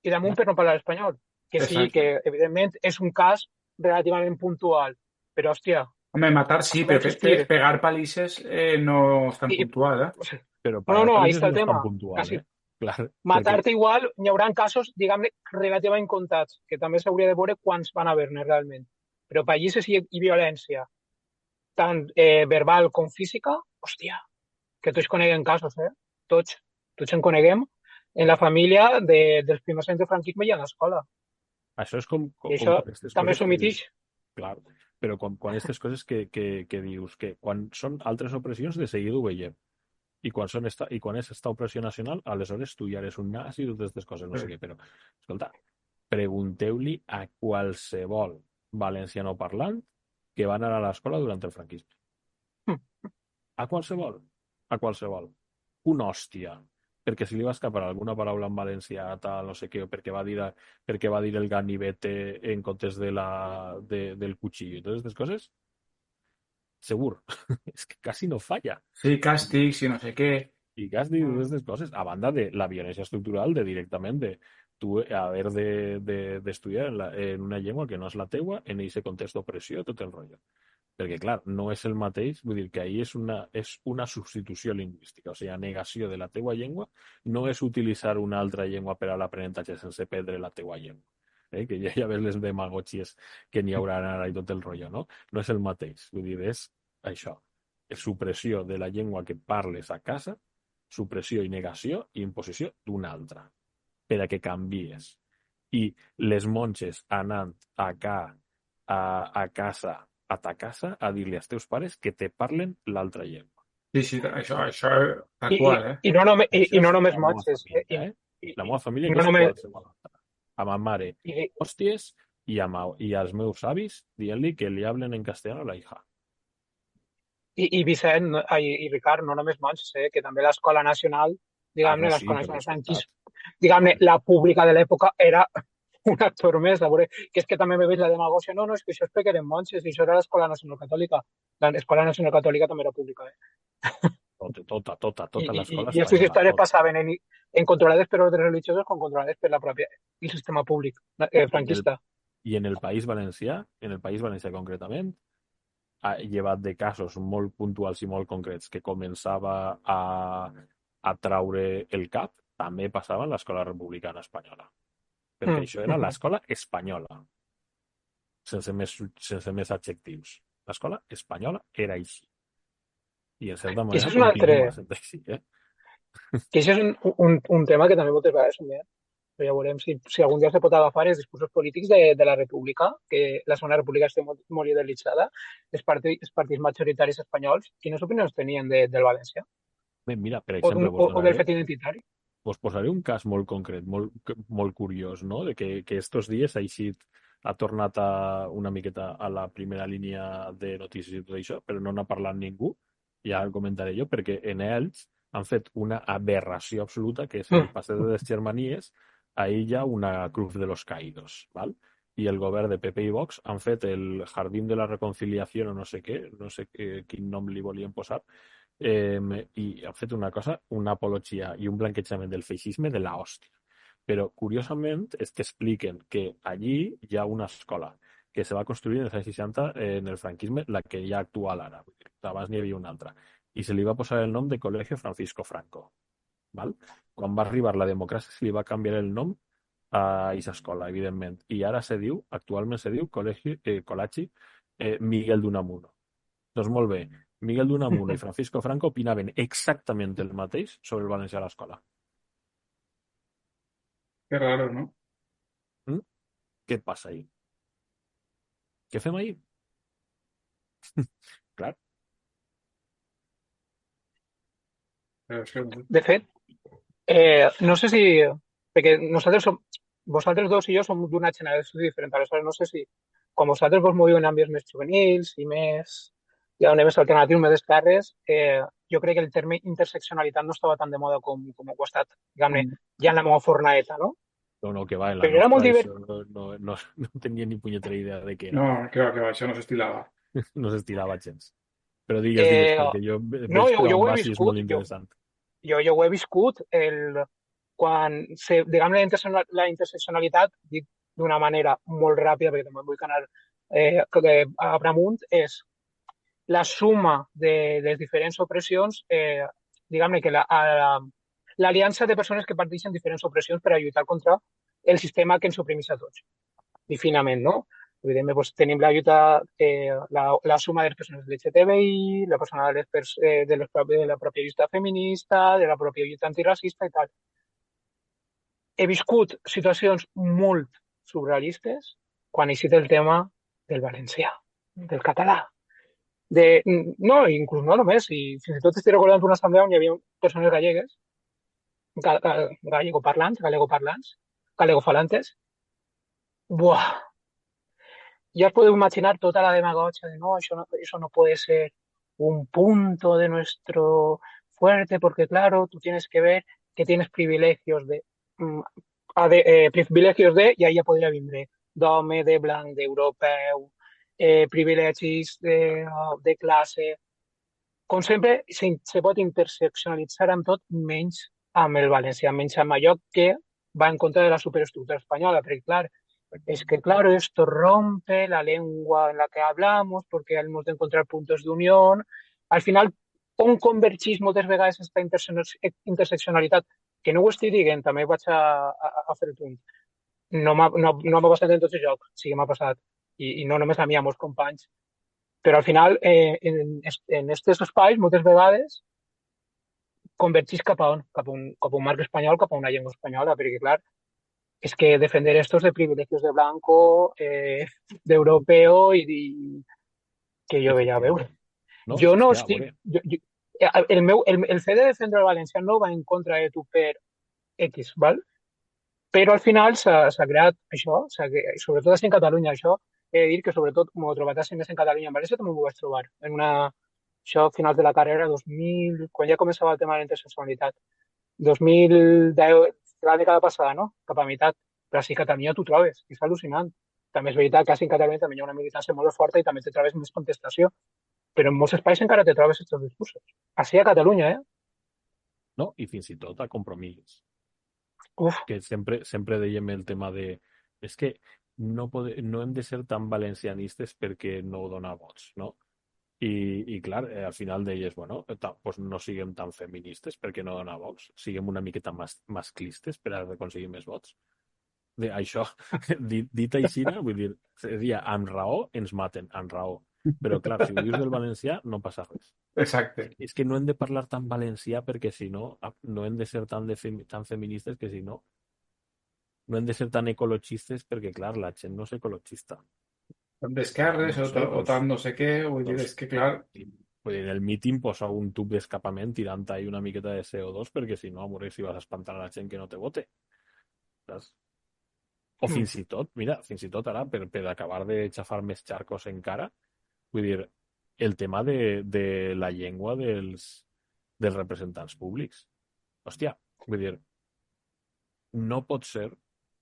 i damunt per no parlar espanyol. Que sí, que evidentment és un cas relativament puntual, però hòstia... Home, matar sí, però pegar palisses no és tan puntual, eh? Però pegar ahí està el no és tema. tan puntual, Casi. Clar, matar-te igual, hi haurà casos, diguem-ne, relativament comptats, que també s'hauria de veure quants van haver-ne realment. Però pallisses i violència, tant verbal com física, hòstia, que tots coneguem casos, tots en coneguem en la família dels primers anys de franquisme i a l'escola. Això és com I això també s'omitix. Clar, però quan aquestes coses que dius, que quan són altres opressions, de seguida ho veiem. I quan és esta opressió nacional, aleshores tu ja eres un nazi i totes aquestes coses, no sé què, però, escolta, pregunteu-li a qualsevol valenciano parlant que va anar a l'escola durant el franquisme. A qualsevol. A qualsevol. Una hòstia. Perquè si li va escapar alguna paraula en valencià, tal, no sé què, o perquè va dir el ganivete en comptes del cuchillo i totes aquestes coses, segur. És que quasi no falla. Sí, càstigs i no sé què. I càstigs i totes aquestes coses. A banda de la violència estructural, directament de tu haver d'estudiar en una llengua que no és la teua, en aquest context d'opressió, tot el rotllo. Perquè, clar, no és el mateix, vull dir que ahir és una substitució lingüística, o sigui, negació de la teua llengua no és utilitzar una altra llengua per a l'aprenentatge sense perdre la teua llengua. Que ja ves les demagògies que n'hi haurà ara i tot el rotllo, no? No és el mateix, vull dir, és això, és supressió de la llengua que parles a casa, supressió i negació i imposició d'una altra, per a que canvies. I les monges anant a casa, a ta casa, a dir-li als teus pares que te parlen l'altra llengua. Sí, això tal qual, eh? I no només monges. La meva família que és qualsevol altra. A ma mare, hòsties, i als meus avis dient-li que li hablen en castellà a la hija. I Vicent i Ricard, no només monges, que també l'Escola Nacional, diguem-ne, l'Escola Nacional, diguem-ne, la pública de l'època era un actor més, que és que també m'he vist la demagògia, no, és que això és perquè eren monges, i això era l'Escola Nacional Catòlica. L'Escola Nacional Catòlica també era pública, Tota l'escola I aquestes històries passaven en controlades per ordres religiosos com controlades per el sistema públic franquista. I en el País Valencià concretament, llevat de casos molt puntuals i molt concrets que començava a traure el cap, també passava en l'escola republicana espanyola. Perquè això era l'escola espanyola, sense més adjectius. L'escola espanyola era així. I en certa manera continua sent així. Que això és un tema que també moltes vegades somiat. Però ja veurem si algun dia se pot agafar els discursos polítics de la república, que la segona república està molt idealitzada, els partits majoritaris espanyols, quines opinions tenien del València? Bé, mira, per exemple... O del fet identitari. Us posaré un cas molt concret, molt curiós, no? De que estos dies ha tornat una miqueta a la primera línia de notícies i tot això, però no n'ha parlat ningú, ja el comentaré jo, perquè en ells han fet una aberració absoluta, que és el passeig de les Germanies. Ahí hi ha una cruz de los caídos, ¿vale? I el govern de PP i Vox han fet el Jardín de la Reconciliació o no sé què, no sé quin nom li volien posar, i han fet una cosa, una apologia i un blanquejament del feixisme de la hòstia. Però, curiosament, és que expliquen que allí hi ha una escola que se va construir en els anys 60 en el franquisme, la que ja actual ara. Abans n'hi havia una altra. I se li va posar el nom de Colegio Francisco Franco. Val? Quan va arribar la democràcia se li va canviar el nom a aquesta escola, evidentment. I ara actualment se diu Col·legi Miguel d'Unamuno. Doncs molt bé, Miguel d'Unamuno i Francisco Franco opinaven exactament el mateix sobre el valencià a l'escola. Que raro, no? Què passa ahí? Què fem ahí? Clar. De fet, no sé si... Perquè vosaltres dos i jo som d'una generació diferent, aleshores no sé si quan vosaltres vos moviu en àmbits més juvenils i més alternatius, més d'esquerres, jo crec que el terme interseccionalitat no estava tan de moda com ho ha estat, diguem-ne, ja en la meva fornaeta, no? No, que va, en la Però era molt nostra divertit. això no tenia ni punyetera idea de què era. No, que va, això no s'estilava. No s'estirava gens. Però digues, perquè jo No, veig per jo on ho he vas i és molt viscut. interessant. Jo ho he viscut. Quan, diguem, la interseccionalitat, dit d'una manera molt ràpida, perquè també vull anar a Bramunt, és la suma de les diferents opressions, diguem-ne que l'aliança de persones que parteixen diferents opressions per a lluitar contra el sistema que ens oprimís a tots, i finament, no? Evidentment, doncs, tenim la lluita, la suma de les persones LGTBI, la persona de la pròpia lluita feminista, de la pròpia lluita antiracista i tal. He viscut situacions molt surrealistes quan he eixit el tema del valencià, del català. No, inclús no només, i fins i tot estic recordant una assemblea on hi havia persones gallegues, galegofalantes. Buah! Ya os podéis imaginar toda la demagogia de no, eso no puede ser un punto de nuestro fuerte, porque claro, tú tienes que ver que tienes privilegios i ahí ja podria vindre d'home, de blanc, d'europeu, privilegis de classe. Com sempre, se pot interseccionalitzar amb tot, menys amb el valencià, menys amb allò que va en contra de la superestructura espanyola, perquè clar, es que claro, esto rompe la lengua en la que hablamos porque hemos de encontrar puntos de unión. Al final, on convergeix moltes vegades aquesta interseccionalitat, que no ho estic dient, també vaig a fer el punt. No m'ha passat en tots els jocs, sí que m'ha passat. I no només a mi, a molts companys. Però al final, en aquests espais, moltes vegades, convergeix cap a on? Cap a un marc espanyol, cap a una llengua espanyola, perquè clar, es que defender estos de privilegios de blanco, de europeo y que jo veia a veure. No, jo no hòstia, estic... el fet de defendre el valencià no va en contra de tu per X, val? Però al final s'ha creat això, sobretot així en Catalunya, això, he de dir que sobretot, com ho he trobat així més en Catalunya, en València també m'ho vaig trobar, això a finals de la carrera, 2000, quan ja començava el tema de la interseccionalitat, 2010, la dècada passada, no? Cap a meitat. Però sí, a Catalunya t'ho trobes, és al·lucinant. També és veritat que a Catalunya també hi ha una militància molt forta i també te trobes més contestació. Però en molts espais encara te trobes aquests discursos. Així a Catalunya, No, i fins i tot a Compromís. Uf. Que sempre dèiem el tema de... És que no hem de ser tan valencianistes perquè no dona vots, no? I clar, al final deies, bueno, pues no siguem tan feministes perquè no dona vots, siguem una miqueta masclistes per a aconseguir més vots. Això, dit així, vull dir, seria amb raó ens maten, amb raó. Però clar, si ho dius del valencià no passa res. Exacte. És que no hem de parlar tan valencià perquè si no, no hem de ser tan feministes que si no hem de ser tan ecologistes perquè clar, la gent no és ecologista. D'esquerres o tant no sé què, vull dir, és que clar... Vull dir, el míting posa un tub d'escapament tirant ahí una miqueta de CO2 perquè si no, a veure si vas a espantar a la gent que no te vote. Saps? O fins i tot ara, per acabar de xafar més xarcos encara, vull dir, el tema de la llengua dels representants públics. Hòstia, vull dir, no pot ser...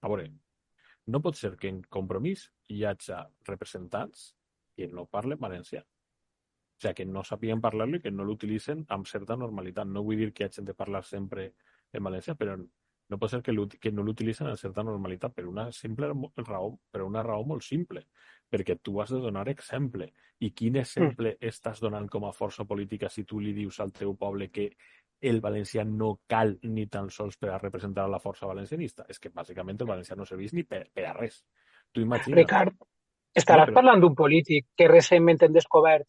A veure, no pot ser que en Compromís hi hagi representants que no parlen valencià. O sigui, que no sapien parlar-lo i que no l'utilitzen amb certa normalitat. No vull dir que hagin de parlar sempre en valencià, però no pot ser que no l'utilitzen amb certa normalitat per una raó molt simple. Perquè tu has de donar exemple. I quin exemple estàs donant com a força política si tu li dius al teu poble que el valencià no cal ni tan sols per a representar la força valencianista? És que bàsicament el valencià no serveix ni per a res. Tu imagina't... Ricard, estaràs parlant d'un polític que recentment hem descobert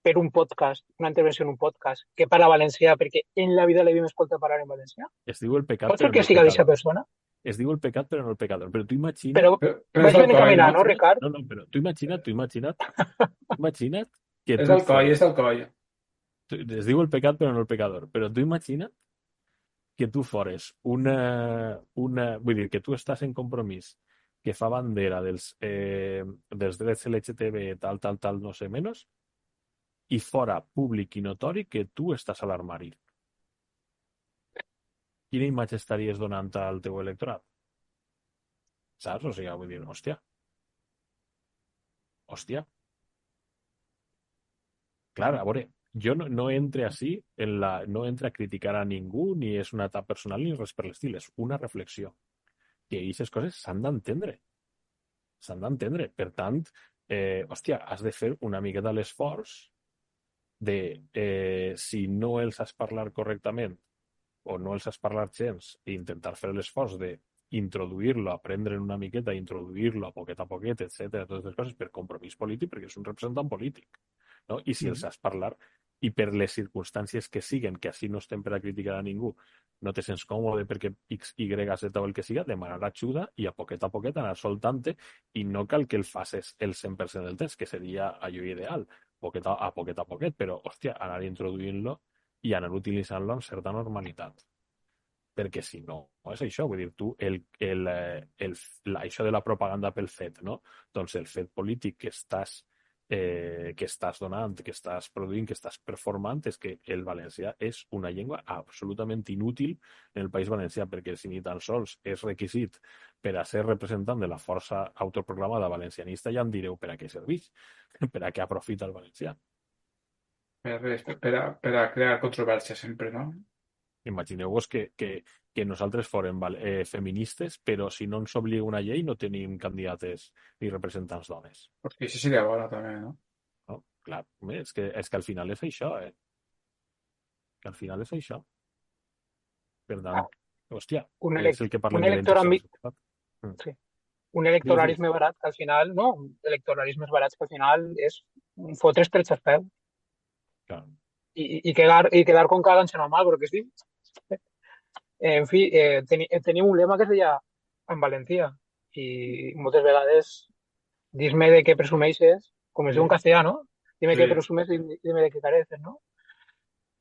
per un podcast, una intervenció en un podcast, que parla valencià perquè en la vida l'havíem escoltat parlar en valencià? Es diu el pecat, pot ser que siga d'aquesta persona? Es diu el pecat però no el pecador. Però tu imagina't... Però vaig ben encaminat, no, Ricard? No, però tu imagina't que és el coll. Es diu el pecat però no el pecador. Però tu imagina't que tu fores vull dir, que tu estàs en Compromís que fa bandera dels drets LGTB, tal, no sé menys, i fora públic i notori que tu estàs a l'armari. Quina imatge estaries donant al teu electorat? saps? O sigui, vull dir, hòstia. Clar, a veure, jo no entre així, no entre a criticar a ningú, ni és un atac personal, ni res per l'estil, és una reflexió. Que aquestes coses s'han d'entendre. S'han d'entendre. Per tant, hòstia, has de fer una miqueta l'esforç de, si no els has parlar correctament o no els has parlar gens, i intentar fer l'esforç de introduir-lo, aprendre una miqueta, introduir-lo a poquet, etcètera, totes les coses per compromís polític, perquè és un representant polític. No? I si els has parlar, i per les circumstàncies que siguen, que així no estem per a criticar a ningú, no te sents còmode perquè X, Y, Z o el que siga, demanar ajuda i a poquet anar soltant-te, i no cal que el facis el 100% del temps, que seria allò ideal, a poquet, però, hòstia, anar introduint-lo i anar utilitzant-lo amb certa normalitat. Perquè si no, és això, vull dir, tu, això de la propaganda pel fet, no? Doncs el fet polític que estàs donant, que estàs produint, que estàs performant, és que el valencià és una llengua absolutament inútil en el País Valencià, perquè si ni tan sols és requisit per a ser representant de la força autoproclamada valencianista, ja em direu per a què serveix, per a què aprofita el valencià. Per a crear controvèrsia sempre, no? Imagineu-vos que nosaltres fórem feministes, però si no ens obliga una llei no tenim candidates ni representants dones. Perquè això seria bona també, no? No? Clar, és que al final és això, Que al final és això. Per tant, hòstia, és el que parlem de la sí. Un electoralisme barat que al final, no, electoralismes barats que al final és fotre's per xarpeu. Clar. I quedar con caga en mal, però que es diu. En fi, tenim un lema que es deia en València i moltes vegades dis-me de què presumeixes, com es diu en castellà, no? Dime què presumes i dime de què careces, no?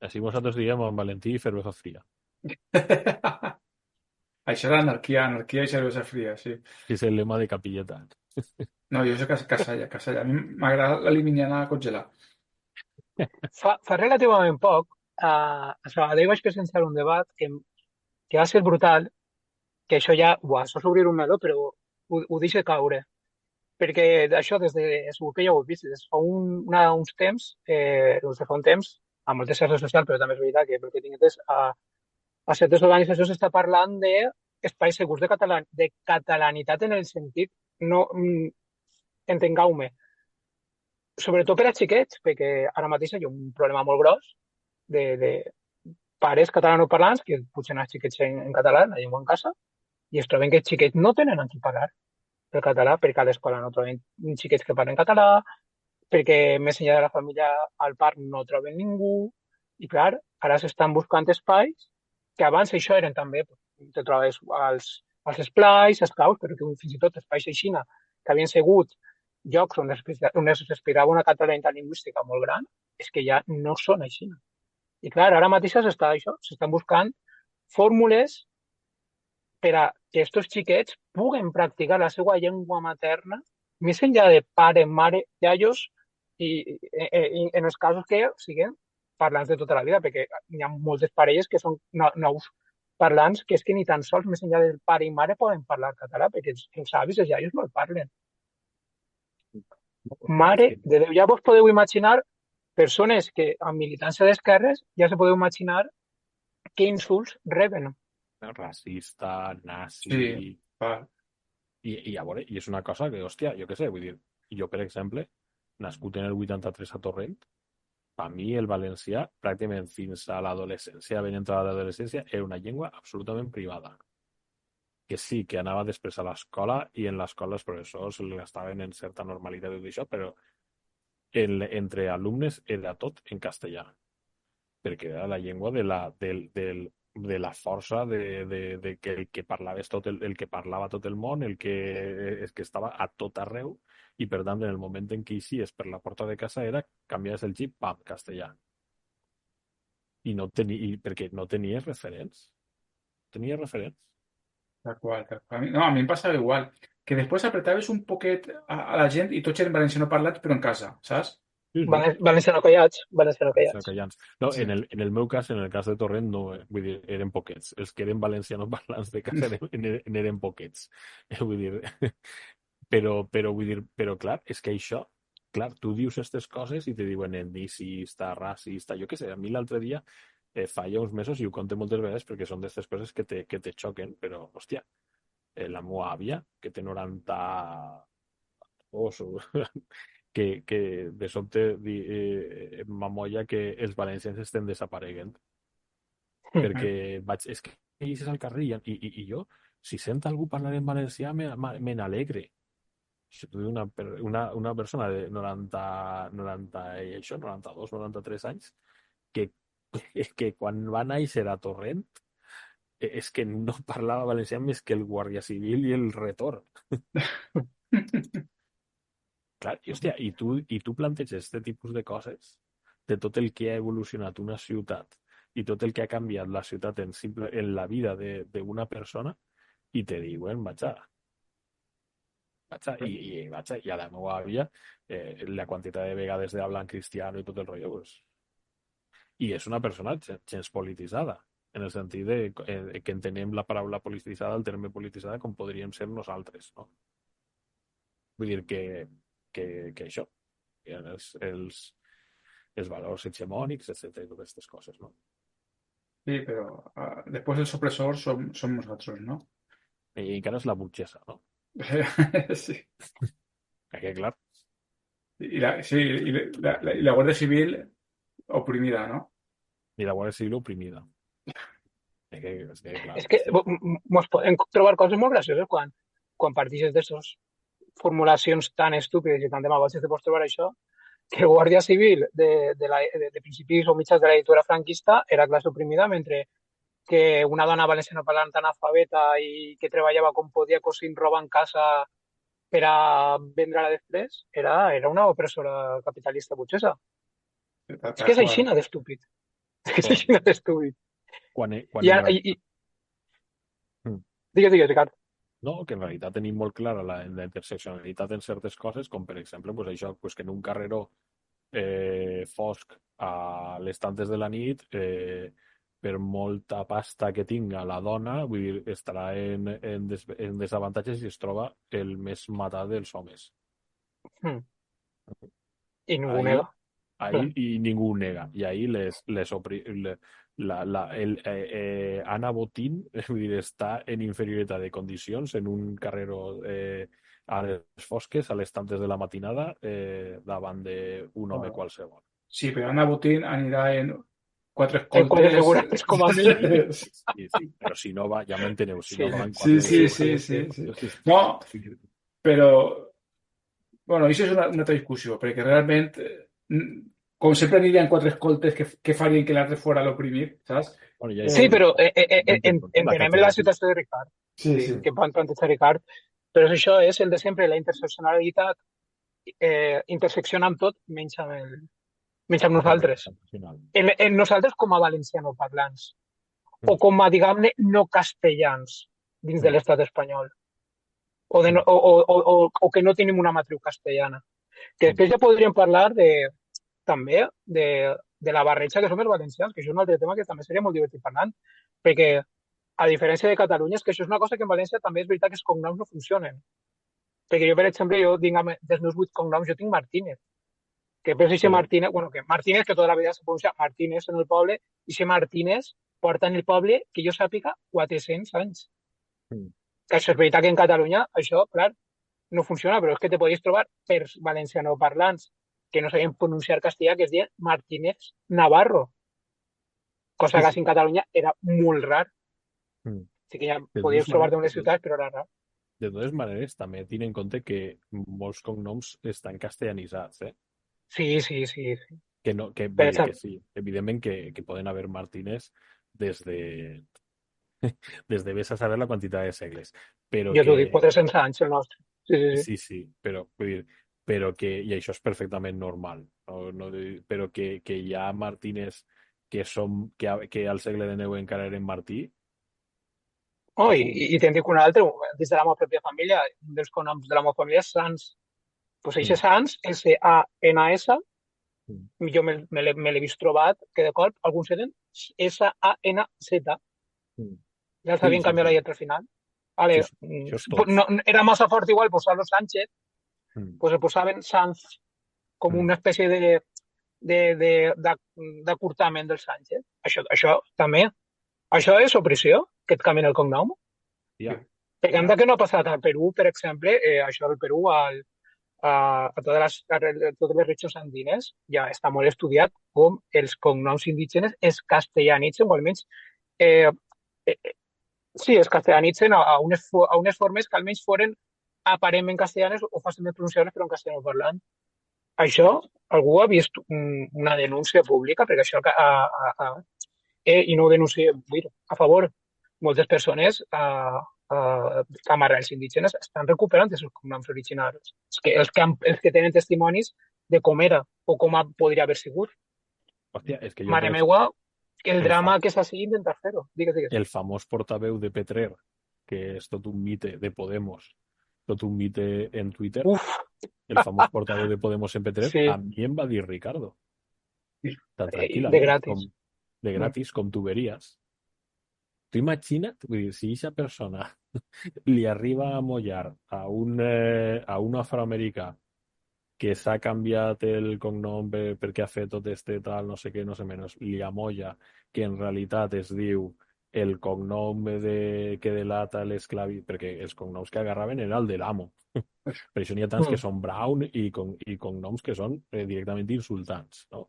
Així nosaltres diem en Valentí i cervesa fria. Això és anarquia i cervesa fria, sí. És el lema de Capilleta. No, jo soc casalla. A mi m'agrada la limiñana congelar. Fa relativament poc, a Sabadell vaig presenciar un debat que va ser brutal, que això ja, això és obrir un meló, però ho deixa caure. Perquè això, segur que ja ho heu vist, des fa uns temps, a moltes xarxes socials, però també és veritat que perquè tinc entès, a certes organitzacions s'està parlant d'espais segurs de catalanitat en el sentit, no, entengueu-me, sobretot per a xiquets, perquè ara mateix hi ha un problema molt gros de pares catalanoparlants que pugen els xiquets en català, la llengua en casa, i es troben que els xiquets no tenen amb qui parlar el català, perquè a l'escola no troben xiquets que parlen català, perquè més enllà de la família al parc no troben ningú, i clar, ara s'estan buscant espais que abans això eren també, te trobes als esplais, als caus, però que fins i tot espais aixina, que havien sigut llocs on es respirava una catalanitat lingüística molt gran, és que ja no són així. I clar, ara mateix s'estan buscant fórmules per a que aquests xiquets puguen practicar la seva llengua materna més enllà de pare, mare, iaios, i en els casos que siguin parlants de tota la vida, perquè hi ha moltes parelles que són nous parlants que és que ni tan sols més enllà del pare i mare poden parlar català, perquè els avis i els iaios no el parlen. Mare de Déu, ja vos podeu imaginar persones que amb militància d'esquerres ja se podeu imaginar què insults reben. Racista, nazi... Sí, I a veure, i és una cosa que, hòstia, jo què sé, vull dir, jo, per exemple, nascut en el 83 a Torrent, a mi el valencià, pràcticament fins a l'adolescència, ben entrada a l'adolescència, era una llengua absolutament privada. Que sí, que anava després a l'escola i en l'escola els professors estaven en certa normalitat i això, però entre alumnes era tot en castellà. Perquè era la llengua de la força de que el que parlaves el que parlava tot el món, el que estava a tot arreu, i per tant, en el moment en què eixies per la porta de casa era canviaves el xip, pam, castellà. Perquè no tenies referents. Tenies referents. Tal qual. No, a mi em passava igual. Que després apretaves un poquet a la gent i tots eren valenciano parlats, però en casa, saps? Sí, sí. Valenciano callats. No, Sí. en el meu cas, en el cas de Torrent, no, vull dir, eren poquets. Els que eren valencianoparlants de casa eren poquets. Vull dir, vull dir, però clar, és que això, clar, tu dius aquestes coses i te diuen etnicista, racista, jo què sé, a mi l'altre dia, fa ja uns mesos, i ho conto moltes vegades perquè són d'aquestes coses que te xoquen, però, hòstia, la meva àvia, que té 90 o que de sobte m'amolla que els valencians estem desapareguent perquè és que eixes al carrer i jo, si sento algú parlar en valencià, me n'alegre. Si tu una persona de 90 i això, 92, 93 anys, que, que quan va néixer a Torrent és que no parlava valencià més que el guàrdia civil i el retorn. Clar, i, hòstia, i tu planteges aquest tipus de coses, de tot el que ha evolucionat una ciutat i tot el que ha canviat la ciutat en la vida d'una persona, i te diuen, i a la meva àvia, la quantitat de vegades de hablar en cristiano i tot el rotllo, pues, i és una persona gens polititzada, en el sentit que entenem la paraula polititzada, el terme polititzada, com podríem ser nosaltres, no? Vull dir que això, els valors hegemònics, etcètera, totes aquestes coses, no? Sí, pero después el opresor son nosotros, ¿no? I encara és la burgesa, no? Sí. Que clar, Y la Guardia Civil oprimida, ¿no? i la Guàrdia Civil oprimida. Clar, És que mos podem trobar coses molt gracioses quan partixes d'aquestes formulacions tan estúpides i tan demagògiques te pots trobar això, que el Guàrdia Civil de principis o mitjans de la dictadura franquista era classe oprimida, mentre que una dona valenciana parlant analfabeta i que treballava com podia cosint roba en casa per a vendre-la després, era una opressora capitalista burgesa. És que és així d'estúpid. És així d'estúpid. Digues, Ricard. No, que en realitat tenim molt clara la interseccionalitat en certes coses, com per exemple pues això, pues que en un carreró fosc a les tantes de la nit, per molta pasta que tinga la dona, vull dir, estarà en desavantatges i es troba el més matat dels homes. I ningú ho nega. I ningú ho nega. I ahir Anna Botín, vull dir, està en inferioritat de condicions en un carreró a les fosques, a les tantes de la matinada, davant d'un home qualsevol. Sí, però Anna Botín anirà en 4 escoltes. En 4 segures, com a mínim. Sí, però si no va, ja m'enteneu, si no va en 4 sí. No, però bueno, això és una altra discussió, perquè realment, com sempre anirien 4 escoltes que farien que l'altre fora l'oprimir, saps? Sí, però entenem la situació de Ricard, que pot plantejar Ricard, però això és el de sempre, la interseccionalitat intersecciona amb tot, menys amb nosaltres. En nosaltres com a valencianoparlants, o com a, diguem-ne, no castellans dins de l'estat espanyol. O que no tenim una matriu castellana. Que després ja podríem parlar també de la barreja que som els valencians, que això és un altre tema que també seria molt divertit parlant, perquè a diferència de Catalunya és que això és una cosa que en València també és veritat que els cognoms no funcionen. Perquè jo, per exemple, dels meus 8 cognoms, jo tinc Martínez, que per si Martínez, bueno, que Martínez, que tota la vida se pronuncia Martínez en el poble, i si Martínez porta en el poble, que jo sàpiga, 400 anys. Que això és veritat que en Catalunya això, clar, no funciona, però és que te podries trobar per valencianoparlants que no sabien pronunciar castellà, que es deia Martínez Navarro. Cosa que en Catalunya era molt rar. Així que ja podíeu trobar-te en les ciutats, però era rar. De totes maneres, també tinc en compte que molts cognoms estan castellanitzats, Sí. Que sí. Evidentment que poden haver Martínez des de vés a saber la quantitat de segles. Però jo t'ho dic, 400 anys el nostre. Sí, però vull dir, i això és perfectament normal, no, però que hi ha Martínez que al segle XIX encara eren Martí. I te'n dic un altre, des de la meva pròpia família, un dels cognoms de la meva família és Sans. Doncs això és Sans, S-A-N-S, jo me l'he vist trobat, que de cop alguns eren S-A-N-Z. Ja els havien canviat la lletra al final. Vale, Això és tot. no, era massa fort igual posar-lo Sánchez, pues el posaven Sanz com una espècie d'acurtament del Sánchez. Això també, això és opressió, que et canvien el cognom? Ja. Perquè anda que no ha passat al Perú, per exemple, això del Perú a totes les regions andines ja està molt estudiat com els cognoms indígenes es castellanitzen, o almenys sí, es castellanitzen a unes formes que almenys foren aparentment castellanes o fàcilment pronunciables per un castellano parlant. Això, algú ha vist una denúncia pública? Perquè això, i no ho denuncia a favor, moltes persones camarades indígenes estan recuperant els seus cognoms originals. Els que tenen testimonis de com era o com podria haver sigut. Hòstia, és que Mare meua, el drama que s'hagi intentat fer-ho. Digues. El famós portaveu de Petrer, que és tot un mite de Podemos, tot un mite en Twitter, el famós portaveu de Podemos en Petrer, sí. A mi em va dir Ricardo. Tan tranquil·lament. De gratis. De gratis, com tu veries. Tu imagina't, vull dir, si aquesta persona li arriba a mollar a un afroamericà que s'ha canviat el cognom perquè ha fet tot este tal, no sé què, no sé menys, li amolla que en realitat es diu el cognom que delata l'esclavi, perquè els cognoms que agarraven era el de l'amo. Per això n'hi ha tants que són Brown i cognoms que són directament insultants, no?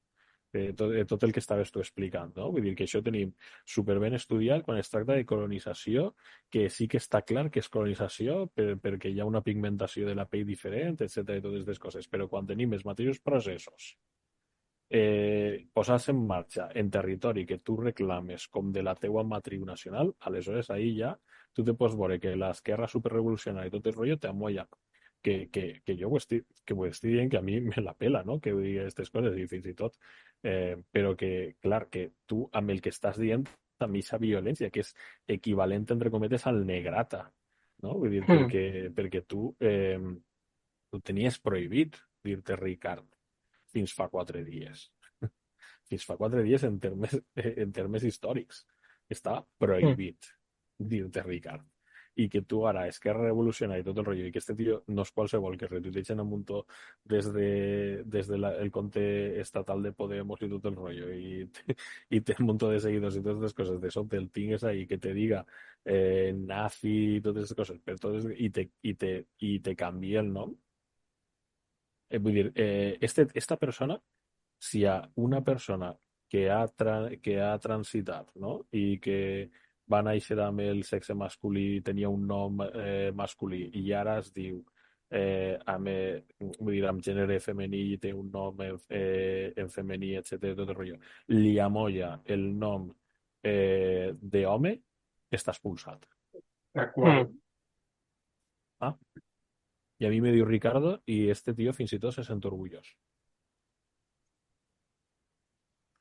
Tot el que estaves tu explicant, no? Vull dir que això tenim superben estudiat quan es tracta de colonització, que sí que està clar que és colonització perquè hi ha una pigmentació de la pell diferent, etc. i totes aquestes coses, però quan tenim els mateixos processos posats en marxa en territori que tu reclames com de la teua matriu nacional, aleshores ahir ja tu te pots veure que l'esquerra superrevolucionària i tot el rotllo t'amolla. Que jo ho estic dient que a mi me la pela, no? Que digui aquestes coses i fins i tot, però que, clar, que tu amb el que estàs dient també aquesta violència, que és equivalent, entre cometes, al negrata, no? Vull dir, perquè tu tenies prohibit dir-te Ricard fins fa 4 dies. Fins fa 4 dies en termes històrics. Està prohibit dir-te Ricard. I que tu ara, Esquerra Revolucionària i tot el rotllo, i que este tio no és qualsevol, que retuitegen a muntó des el compte estatal de Podemos i tot el rotllo, i té un muntó de seguidors i totes les coses, de sobte el tingues ahí, que te diga nazi i totes les coses, per totes, i te canvia el nom. Vull dir, esta persona, si hi ha una persona que ha transitat, no? I que va néixer amb el sexe masculí, tenia un nom masculí i ara es diu amb gènere femení i té un nom en femení, etc. tot el rotllo. Li amolla el nom d'home, està expulsat. D'acord. I a mi me diu Ricardo i este tío fins i tot se sent orgullós.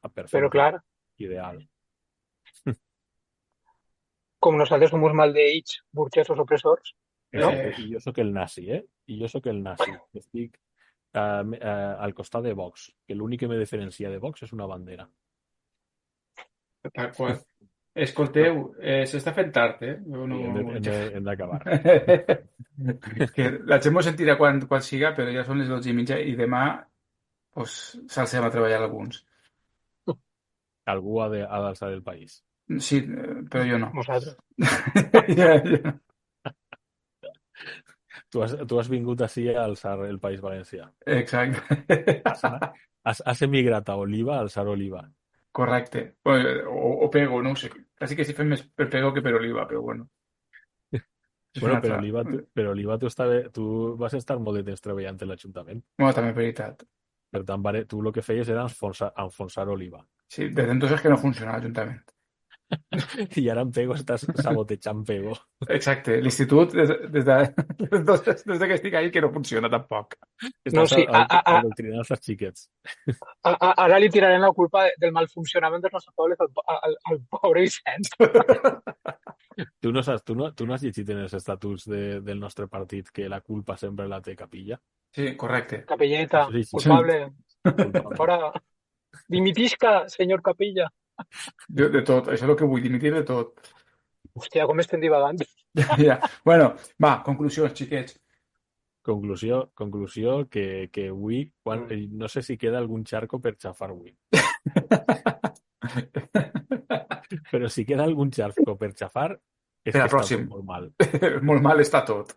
Perfecte. Però clar, ideal. Com nosaltres som maldeïts, burgesos opressors, no? I jo sóc el nazi, I jo sóc el nazi. Estic al costat de Vox, que l'únic que me diferencia de Vox és una bandera. Tal qual. Escolteu, s'està fent tard, Hem d'acabar. Que la gent m'ho sentirà quan siga, però ja són les 12:30 i demà pues, s'alcem a treballar alguns. Algú ha d'alçar el país. Sí, però jo no. Nosaltres. Ja. Tu has vingut així a alçar el País Valencià. Exacte. Has emigrat a Oliva a alçar Oliva. Correcte. O Pego, no ho sé. Quasi que si fem més per Pego que per Oliva, però bueno. Bueno, per Oliva tu vas estar molt de temps treballant en l'Ajuntament. Bueno, també és veritat. Per tant, tu el que feies era enfonsar Oliva. Sí, des d'entonces que no funciona l'Ajuntament. I ara en Pego estàs sabotejant Pego. Exacte, l'institut des que estic ahí que no funciona tampoc. Estàs adoctrinant els xiquets. Ara li tirarem la culpa del mal funcionament dels nostres pobles al pobre Vicenç. Tu no has llegit en els estatuts del nostre partit que la culpa sempre la té Capilla? Sí, correcte. Capelleta, culpable. Fora, dimitisca, senyor Capella. De tot, això és el que vull, dimitir de tot. Hòstia, com estem divagant. Ja. Bueno, va, conclusions, xiquets. Conclusió que avui, no sé si queda algun charco per xafar avui. Però si queda algun charco per xafar, és Per que al està pròxim. tot molt mal. Molt mal està tot.